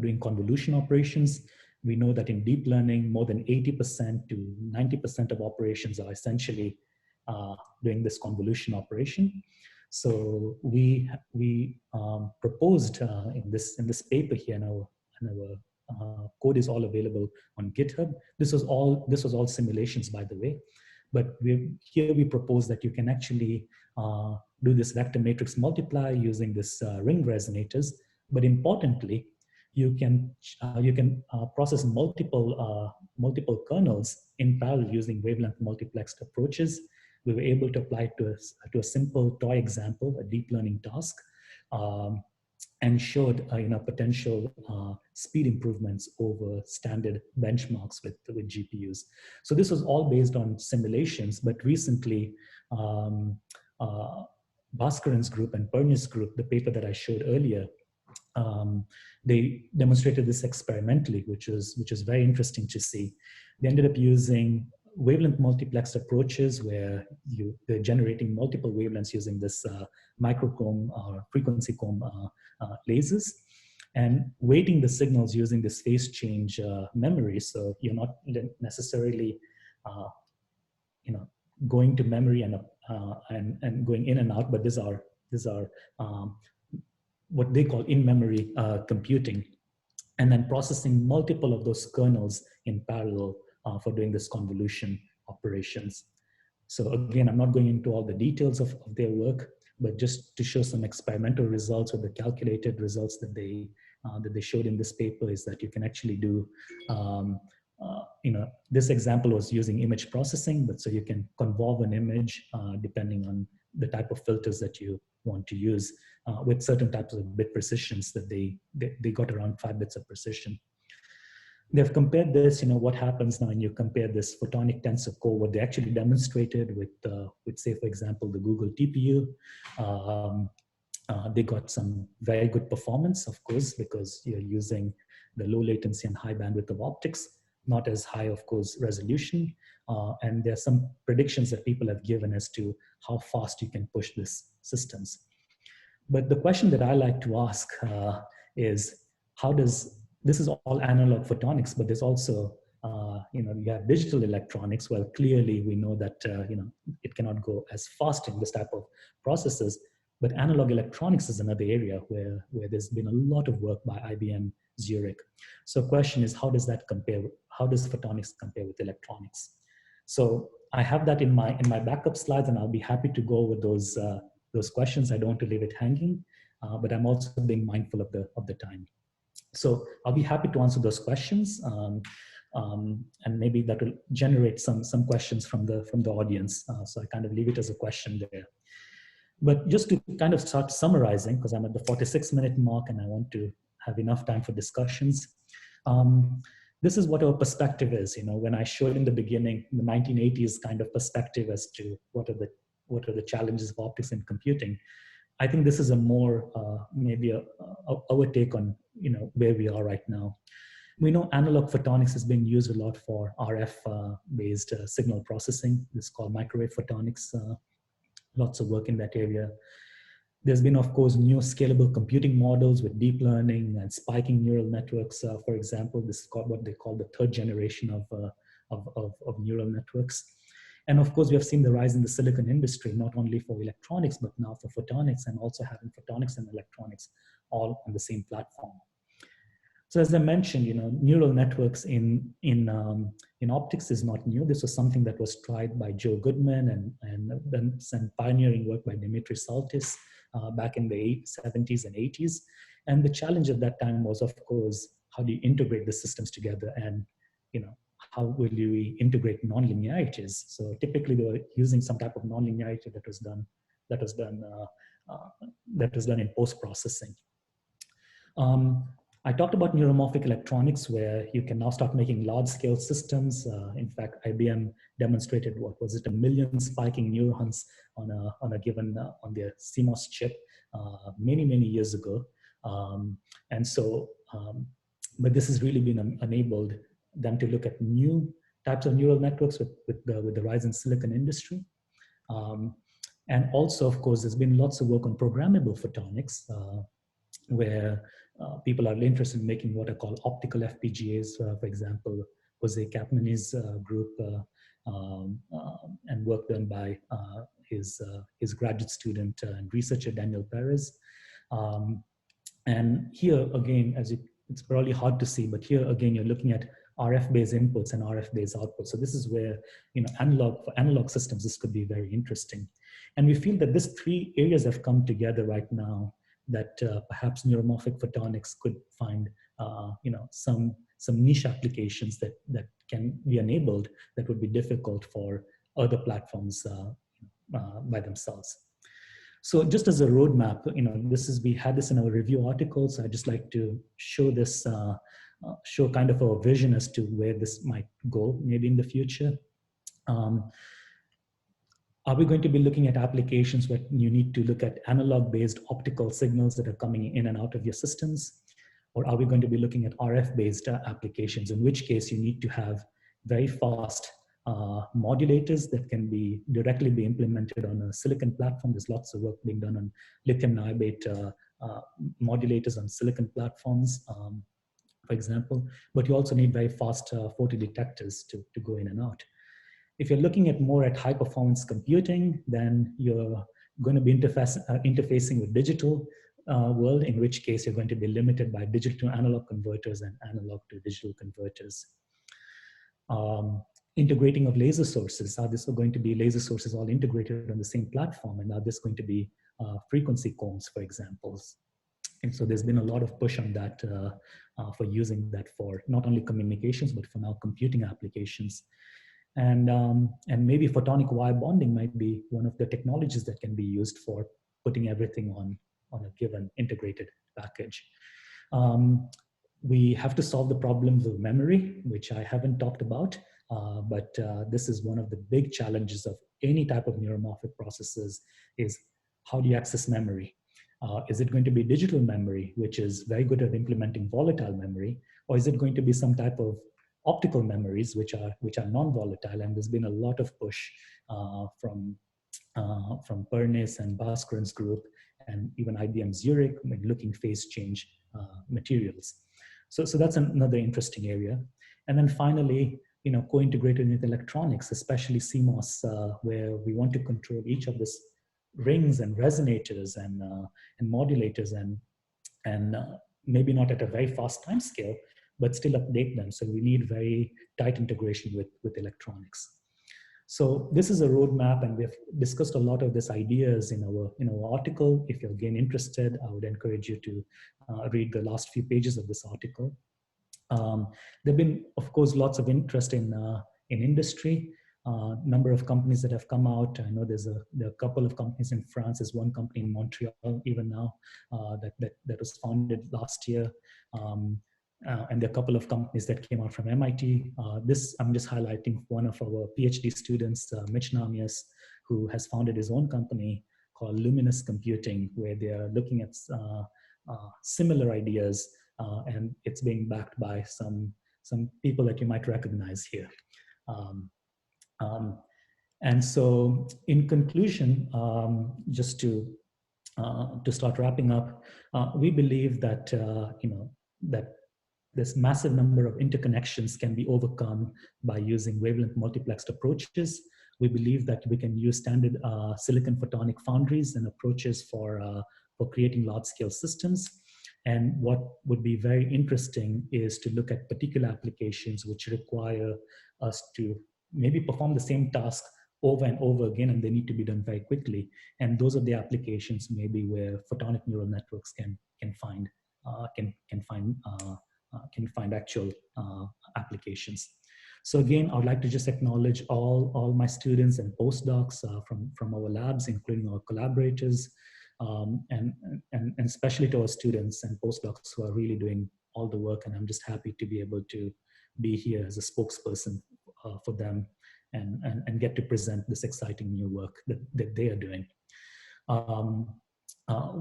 doing convolution operations. We know that in deep learning, more than 80% to 90% of operations are essentially doing this convolution operation. So we proposed in this paper here, and our code is all available on GitHub. This was all simulations, by the way. But here we propose that you can actually do this vector matrix multiply using this ring resonators. But importantly, you can process multiple kernels in parallel using wavelength multiplexed approaches. We were able to apply it to a simple toy example, a deep learning task, and showed potential speed improvements over standard benchmarks with GPUs. So this was all based on simulations, but recently Bhaskaran's group and Perni's group, the paper that I showed earlier, they demonstrated this experimentally, which is very interesting to see. They ended up using wavelength multiplexed approaches where they're generating multiple wavelengths using this microcomb or frequency comb lasers, and weighting the signals using this phase change memory. So you're not necessarily going to memory and going in and out, but these are what they call in-memory computing, and then processing multiple of those kernels in parallel for doing this convolution operations. So again, I'm not going into all the details of their work, but just to show some experimental results or the calculated results that they showed in this paper is that you can actually do, this example was using image processing, but so you can convolve an image depending on the type of filters that you want to use with certain types of bit precisions that they got around 5 bits of precision. They've compared this, what happens now when you compare this photonic tensor core, what they actually demonstrated with say, for example, the Google TPU. They got some very good performance, of course, because you're using the low latency and high bandwidth of optics, not as high, of course, resolution. And there's some predictions that people have given as to how fast you can push these systems. But the question that I like to ask is, this is all analog photonics, but there's also, you have digital electronics. Well, clearly we know that, it cannot go as fast in this type of processes, but analog electronics is another area where there's been a lot of work by IBM Zurich. So the question is, how does that compare? How does photonics compare with electronics? So I have that in my backup slides, and I'll be happy to go over those questions. I don't want to leave it hanging, but I'm also being mindful of the time. So I'll be happy to answer those questions. And maybe that will generate some questions from the audience. So I kind of leave it as a question there. But just to kind of start summarizing, because I'm at the 46-minute mark and I want to have enough time for discussions. This is what our perspective is. When I showed in the beginning, the 1980s kind of perspective as to what are the challenges of optics in computing, I think this is a more maybe our take on where we are right now. We know analog photonics has been used a lot for RF based signal processing. This is called microwave photonics. Lots of work in that area. There's been, of course, new scalable computing models with deep learning and spiking neural networks. For example, this is called what they call the third generation of neural networks. And of course, we have seen the rise in the silicon industry, not only for electronics, but now for photonics, and also having photonics and electronics all on the same platform. So as I mentioned, neural networks in optics is not new. This was something that was tried by Joe Goodman and then some pioneering work by Dimitri Saltis back in the 70s and 80s. And the challenge at that time was, of course, how do you integrate the systems together, and how will you integrate nonlinearities? So typically they were using some type of nonlinearity that was done in post-processing. I talked about neuromorphic electronics, where you can now start making large-scale systems. In fact, IBM demonstrated, what was it, 1 million spiking neurons on their CMOS chip many years ago. But this has really been enabled them to look at new types of neural networks with the rise in silicon industry. And also, of course, there's been lots of work on programmable photonics, where people are interested in making what are called optical FPGAs. For example, Jose Capmany's group and work done by his graduate student and researcher Daniel Perez. And here again, it's probably hard to see, but here again you're looking at RF-based inputs and RF-based outputs. So this is where for analog systems this could be very interesting. And we feel that these three areas have come together right now, that perhaps neuromorphic photonics could find some niche applications that can be enabled that would be difficult for other platforms by themselves. So just as a roadmap, we had this in our review articles. I'd just like to show this, show kind of a vision as to where this might go maybe in the future. Are we going to be looking at applications where you need to look at analog-based optical signals that are coming in and out of your systems? Or are we going to be looking at RF-based applications, in which case you need to have very fast modulators that can directly be implemented on a silicon platform? There's lots of work being done on lithium niobate modulators on silicon platforms, for example. But you also need very fast photodetectors to go in and out. If you're looking at more at high performance computing, then you're going to be interfacing with digital world, in which case you're going to be limited by digital to analog converters and analog to digital converters. Integrating of laser sources. Are this going to be laser sources all integrated on the same platform? And are this going to be frequency combs, for example? And so there's been a lot of push on that for using that for not only communications, but for now computing applications. And maybe photonic wire bonding might be one of the technologies that can be used for putting everything on a given integrated package. We have to solve the problems of memory, which I haven't talked about, but this is one of the big challenges of any type of neuromorphic processes, is how do you access memory? Is it going to be digital memory, which is very good at implementing volatile memory, or is it going to be some type of optical memories which are non-volatile? And there's been a lot of push from Pernis and Bhaskaran's group, and even IBM Zurich, looking phase change materials. So that's another interesting area. And then finally, co-integrated with electronics, especially CMOS, where we want to control each of these rings and resonators and modulators and maybe not at a very fast time scale, but still update them. So we need very tight integration with electronics. So this is a roadmap, and we've discussed a lot of these ideas in our article. If you're again interested, I would encourage you to read the last few pages of this article. There've been, of course, lots of interest in industry. Number of companies that have come out. I know there are a couple of companies in France. There's one company in Montreal even now that was founded last year. And there are a couple of companies that came out from MIT. I'm just highlighting one of our PhD students, Mitch Namias, who has founded his own company called Luminous Computing, where they are looking at similar ideas, and it's being backed by some people that you might recognize here. And so, in conclusion, just to start wrapping up, we believe that that this massive number of interconnections can be overcome by using wavelength multiplexed approaches. We believe that we can use standard silicon photonic foundries and approaches for creating large-scale systems. And what would be very interesting is to look at particular applications which require us to maybe perform the same task over and over again, and they need to be done very quickly. And those are the applications maybe where photonic neural networks can find actual applications. So again, I would like to just acknowledge all my students and postdocs from our labs, including our collaborators, and especially to our students and postdocs who are really doing all the work. And I'm just happy to be able to be here as a spokesperson for them and get to present this exciting new work that they are doing.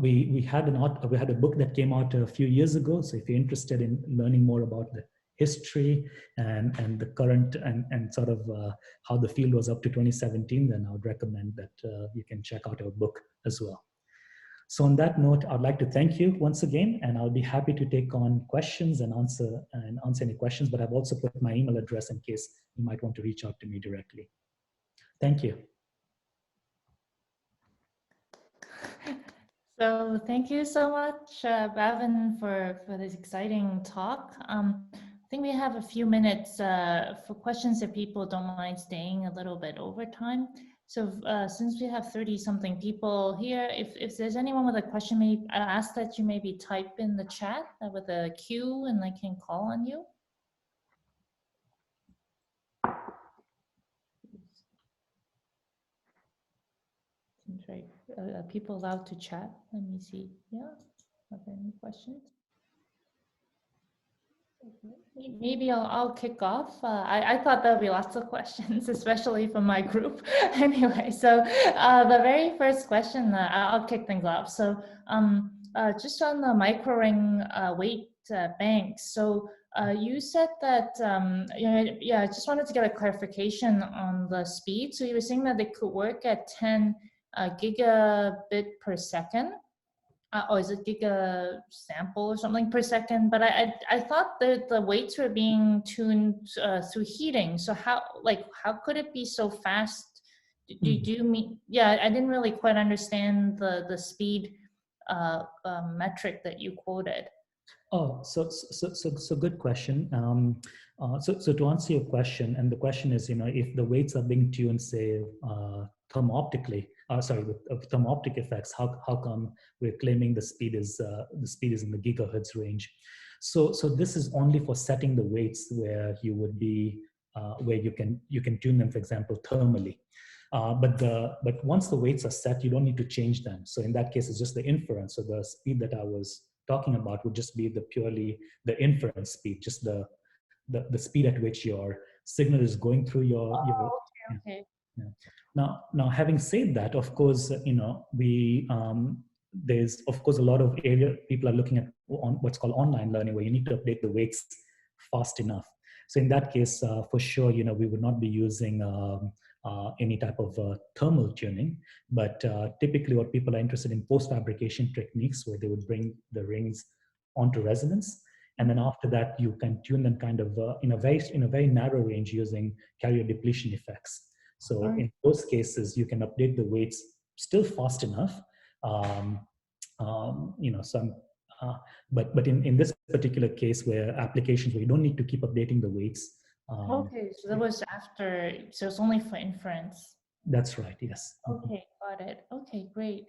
We had a book that came out a few years ago. So if you're interested in learning more about the history and the current and sort of how the field was up to 2017, then I would recommend that you can check out our book as well. So on that note, I'd like to thank you once again, and I'll be happy to take on questions and answer any questions, but I've also put my email address in case you might want to reach out to me directly. Thank you. So thank you so much, Bhavin, for this exciting talk. I think we have a few minutes for questions if people don't mind staying a little bit over time. So since we have 30-something people here, if there's anyone with a question, maybe I ask that you maybe type in the chat with a Q and I can call on you. Seems right. Are people allowed to chat? Let me see. Yeah. Are there any questions? Maybe I'll kick off. I thought there'll be lots of questions, especially from my group. Anyway, so the very first question, I'll kick things off. So just on the microring weight banks. So you said that, I just wanted to get a clarification on the speed. So you were saying that they could work at 10 gigabit per second. Or is it giga sample or something per second? But I thought that the weights were being tuned through heating. So how could it be so fast? Do you mean? Yeah, I didn't really quite understand the speed metric that you quoted. Oh, so good question. So to answer your question, and the question is, if the weights are being tuned, say, thermoptically, with thermoptic effects, how come we're claiming the speed is in the gigahertz range? So this is only for setting the weights where you would be where you can tune them, for example, thermally. But once the weights are set, you don't need to change them. So in that case, it's just the inference. So the speed that I was talking about would just be purely the inference speed, just the speed at which your signal is going through your. Okay. Yeah. Now, having said that, of course, there's of course a lot of area people are looking at on what's called online learning, where you need to update the weights fast enough. So in that case, for sure, we would not be using any type of thermal tuning, but typically what people are interested in post-fabrication techniques, where they would bring the rings onto resonance, and then after that you can tune them kind of in a very narrow range using carrier depletion effects. So in those cases, you can update the weights still fast enough. But in this particular case, where applications where you don't need to keep updating the weights. Okay, so that was after, so it's only for inference. That's right, yes. Okay, got it. Okay, great.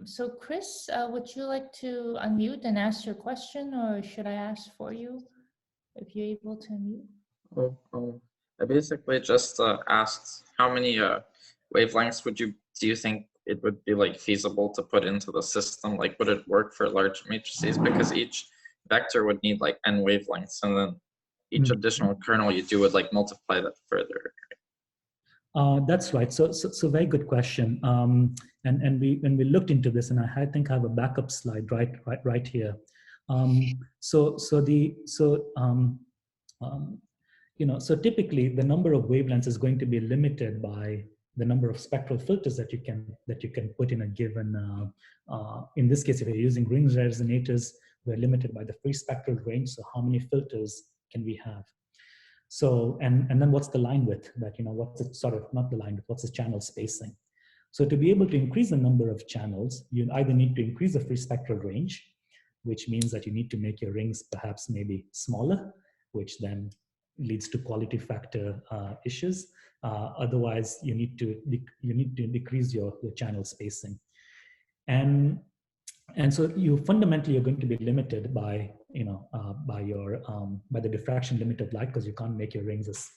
So Chris, would you like to unmute and ask your question, or should I ask for you? if you're able to unmute. I basically just asked how many wavelengths do you think it would be like feasible to put into the system? Like, would it work for large matrices? Because each vector would need like n wavelengths, and then each additional kernel you do would like multiply that further. That's right. So very good question. And when we looked into this, and I think I have a backup slide right here. So typically the number of wavelengths is going to be limited by the number of spectral filters that you can put in a given. In this case, if you're using ring resonators, we're limited by the free spectral range. So how many filters can we have? So, and then what's the line width that, what's it sort of, not the line width, what's the channel spacing? So to be able to increase the number of channels, you either need to increase the free spectral range, which means that you need to make your rings perhaps maybe smaller, which then leads to quality factor issues. Otherwise, you need to decrease your channel spacing. And so you fundamentally are going to be limited by by the diffraction limit of light, because you can't make your rings as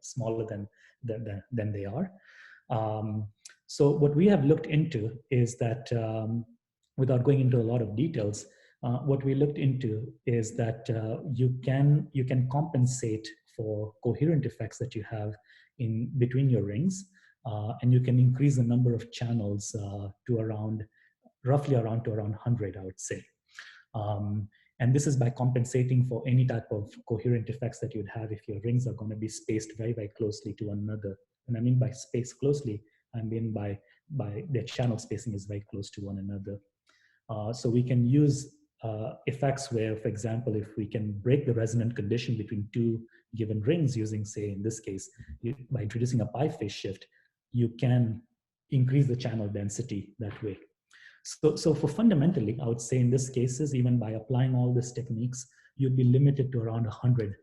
smaller than they are. So what we have looked into is that, without going into a lot of details, what we looked into is that you can compensate for coherent effects that you have in between your rings, and you can increase the number of channels to roughly around 100, I would say. And this is by compensating for any type of coherent effects that you'd have if your rings are going to be spaced very, very closely to one another. And I mean by spaced closely, I mean by their channel spacing is very close to one another. So we can use effects where, for example, if we can break the resonant condition between two given rings using, say, in this case, by introducing a pi phase shift, you can increase the channel density that way. So for fundamentally, I would say in this cases, even by applying all these techniques, you'd be limited to around 100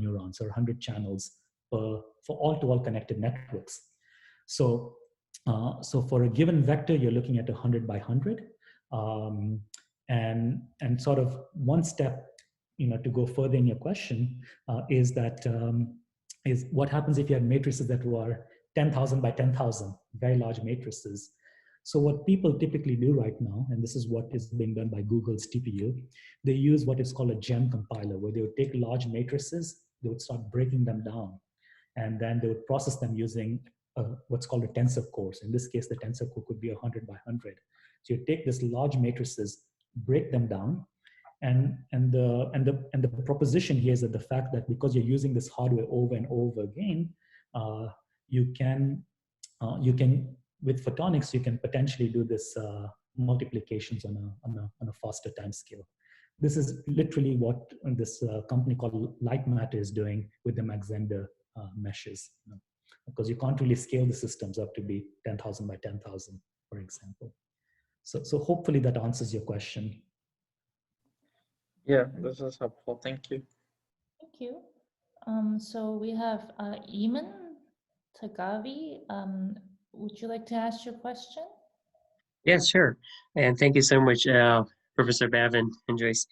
neurons or 100 channels for all-to-all connected networks. So for a given vector, you're looking at 100 by 100. And sort of one step, to go further in your question, is what happens if you had matrices that were 10,000 by 10,000, very large matrices. So what people typically do right now, and this is what is being done by Google's TPU, they use what is called a gem compiler, where they would take large matrices, they would start breaking them down, and then they would process them using what's called a tensor core. So in this case, the tensor core could be 100 by 100. So you take these large matrices, break them down, and the proposition here is that the fact that because you're using this hardware over and over again, you can with photonics, you can potentially do this multiplications on a faster time scale. This is literally what this company called Light Matter is doing with the Mach-Zehnder meshes, because you can't really scale the systems up to be 10,000 by 10,000, for example. So hopefully that answers your question. Yeah, this is helpful. Thank you. Thank you. So we have Eamon Tagavi. Would you like to ask your question? Yes, sure. And thank you so much, Professor Bhavin and Joyce.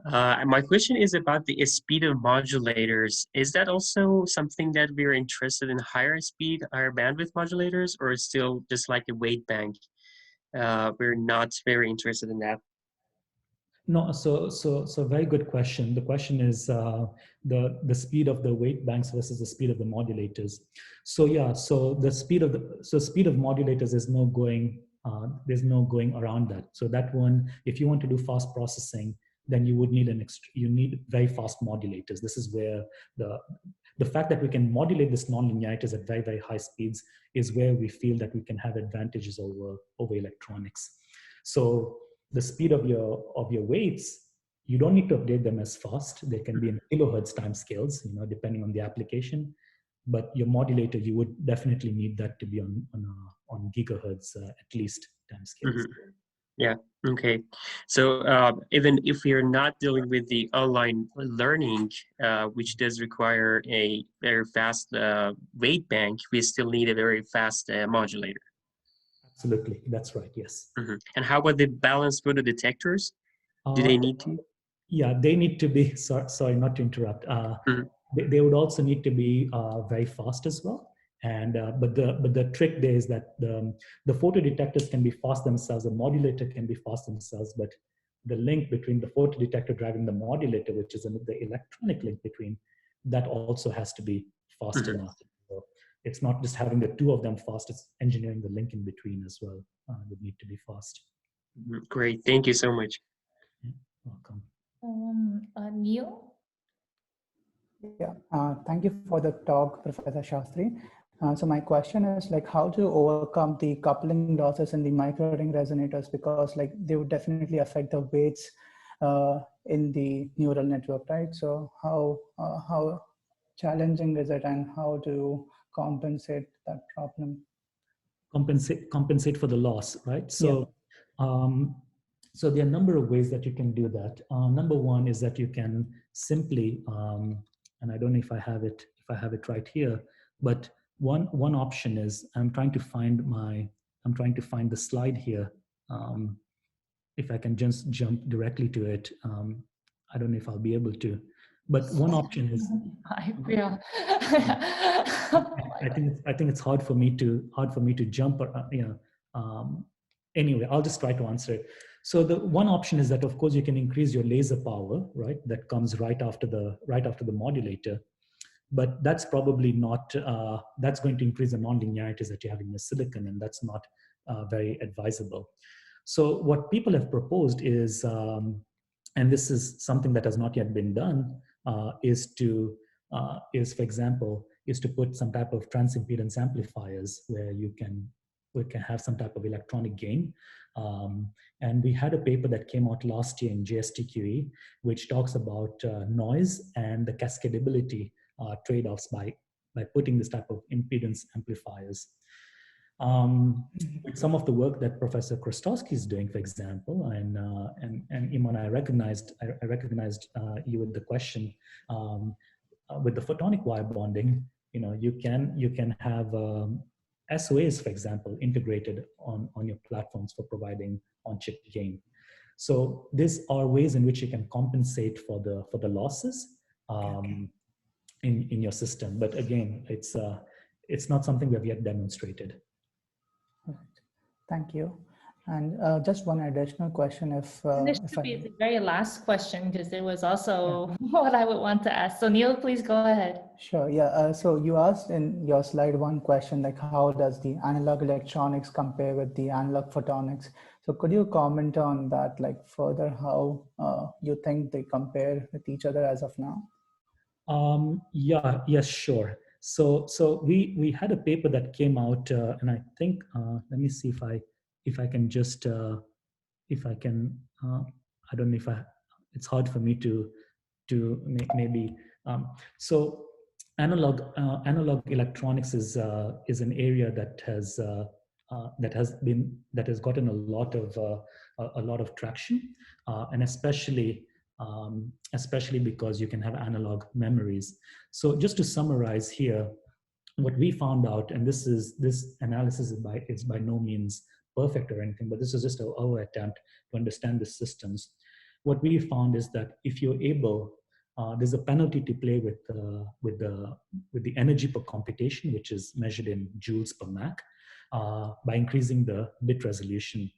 My question is about the speed of modulators. Is that also something that we're interested in, higher speed, higher bandwidth modulators, or still just like a weight bank? We're not very interested in that. No, so very good question. The question is the speed of the weight banks versus the speed of the modulators. So yeah, so the speed of modulators is no going. There's no going around that. So that one, if you want to do fast processing, then you would need you need very fast modulators. This is where the fact that we can modulate this nonlinearities at very, very high speeds is where we feel that we can have advantages over electronics. So the speed of your weights, you don't need to update them as fast. They can be in kilohertz time scales, depending on the application. But your modulator, you would definitely need that to be on gigahertz at least time scales. Mm-hmm. Yeah. Okay. So even if we are not dealing with the online learning, which does require a very fast weight bank, we still need a very fast modulator. Absolutely, that's right. Yes. Mm-hmm. And how about the balanced photodetectors? Do they need to? yeah, they need to be, sorry not to interrupt. They would also need to be very fast as well. And but the trick there is that the photodetectors can be fast themselves, the modulator can be fast themselves, but the link between the photodetector driving the modulator, which is the electronic link between, that also has to be fast enough. So it's not just having the two of them fast, it's engineering the link in between as well would need to be fast. Great, thank you so much. Yeah, welcome. Neil? Yeah, thank you for the talk, Professor Shastri. So my question is like how to overcome the coupling losses in the microring resonators, because like they would definitely affect the weights in the neural network, right? So how challenging is it, and how to compensate that problem? Compensate for the loss, right? So so there are a number of ways that you can do that. Number one is that you can simply and I don't know if I have it right here, but one option is I'm trying to find the slide here. If I can just jump directly to it, I don't know if I'll be able to, but one option is I feel. I think it's hard for me to jump or anyway, I'll just try to answer it. So the one option is that of course you can increase your laser power, right? That comes right after the modulator, but that's probably not that's going to increase the nonlinearities that you have in your silicon, and that's not very advisable. So what people have proposed is, and this is something that has not yet been done, is for example, is to put some type of transimpedance amplifiers where we can have some type of electronic gain. And we had a paper that came out last year in JSTQE, which talks about noise and the cascadability trade-offs by putting this type of impedance amplifiers. With some of the work that Professor Krostowski is doing, for example, and Iman, I recognized you with the question with the photonic wire bonding. You know, you can have SOAs, for example, integrated on your platforms for providing on-chip gain. So these are ways in which you can compensate for the losses in your system. But again, it's not something we have yet demonstrated. Thank you. And just one additional question, This should be the very last question, because there was also what I would want to ask. So Neil, please go ahead. Sure, yeah. So you asked in your slide one question, like how does the analog electronics compare with the analog photonics? So could you comment on that, like further, how you think they compare with each other as of now? Yes, sure. So we had a paper that came out, and I think let me see if I can just if I can I don't know if it's hard for me to maybe so analog electronics is an area that has gotten a lot of traction, and especially because you can have analog memories. So just to summarize here, what we found out, and this analysis is by no means perfect or anything, but this is just our attempt to understand the systems. What we found is that if you're able, there's a penalty to play with the energy per computation, which is measured in joules per Mach, by increasing the bit resolution.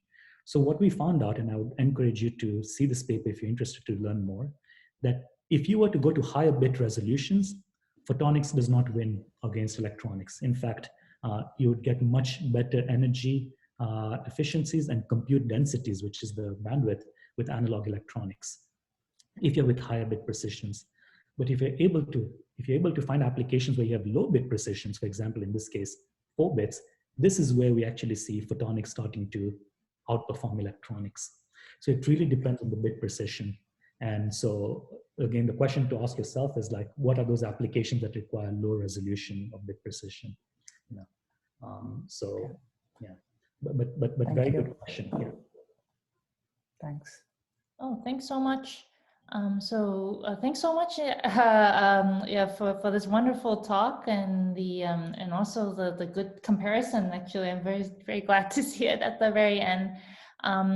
So what we found out, and I would encourage you to see this paper if you're interested to learn more, that if you were to go to higher bit resolutions, photonics does not win against electronics. In fact, you would get much better energy efficiencies and compute densities, which is the bandwidth, with analog electronics, if you're with higher bit precisions. But if you're able to find applications where you have low bit precisions, for example, in this case, 4 bits, this is where we actually see photonics starting to outperform electronics. So it really depends on the bit precision. And so again, the question to ask yourself is like, what are those applications that require low resolution of bit precision? You know, so yeah, but very good question. Yeah. Thanks. Oh, thanks so much. Thanks so much for this wonderful talk, and and also the good comparison. Actually, I'm very glad to see it at the very end.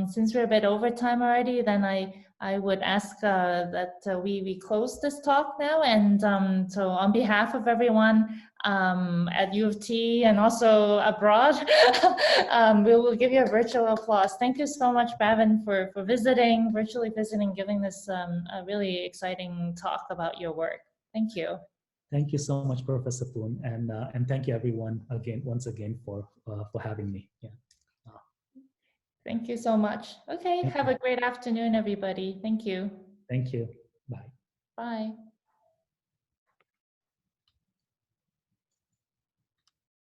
Since we're a bit over time already, then I I would ask that we close this talk now. And so on behalf of everyone at U of T and also abroad, we will give you a virtual applause. Thank you so much, Bhavin, for visiting, virtually visiting, giving this a really exciting talk about your work. Thank you. Thank you so much, Professor Poon, and thank you everyone once again for having me. Yeah. Thank you so much. Okay, have a great afternoon, everybody. Thank you. Thank you. Bye. Bye.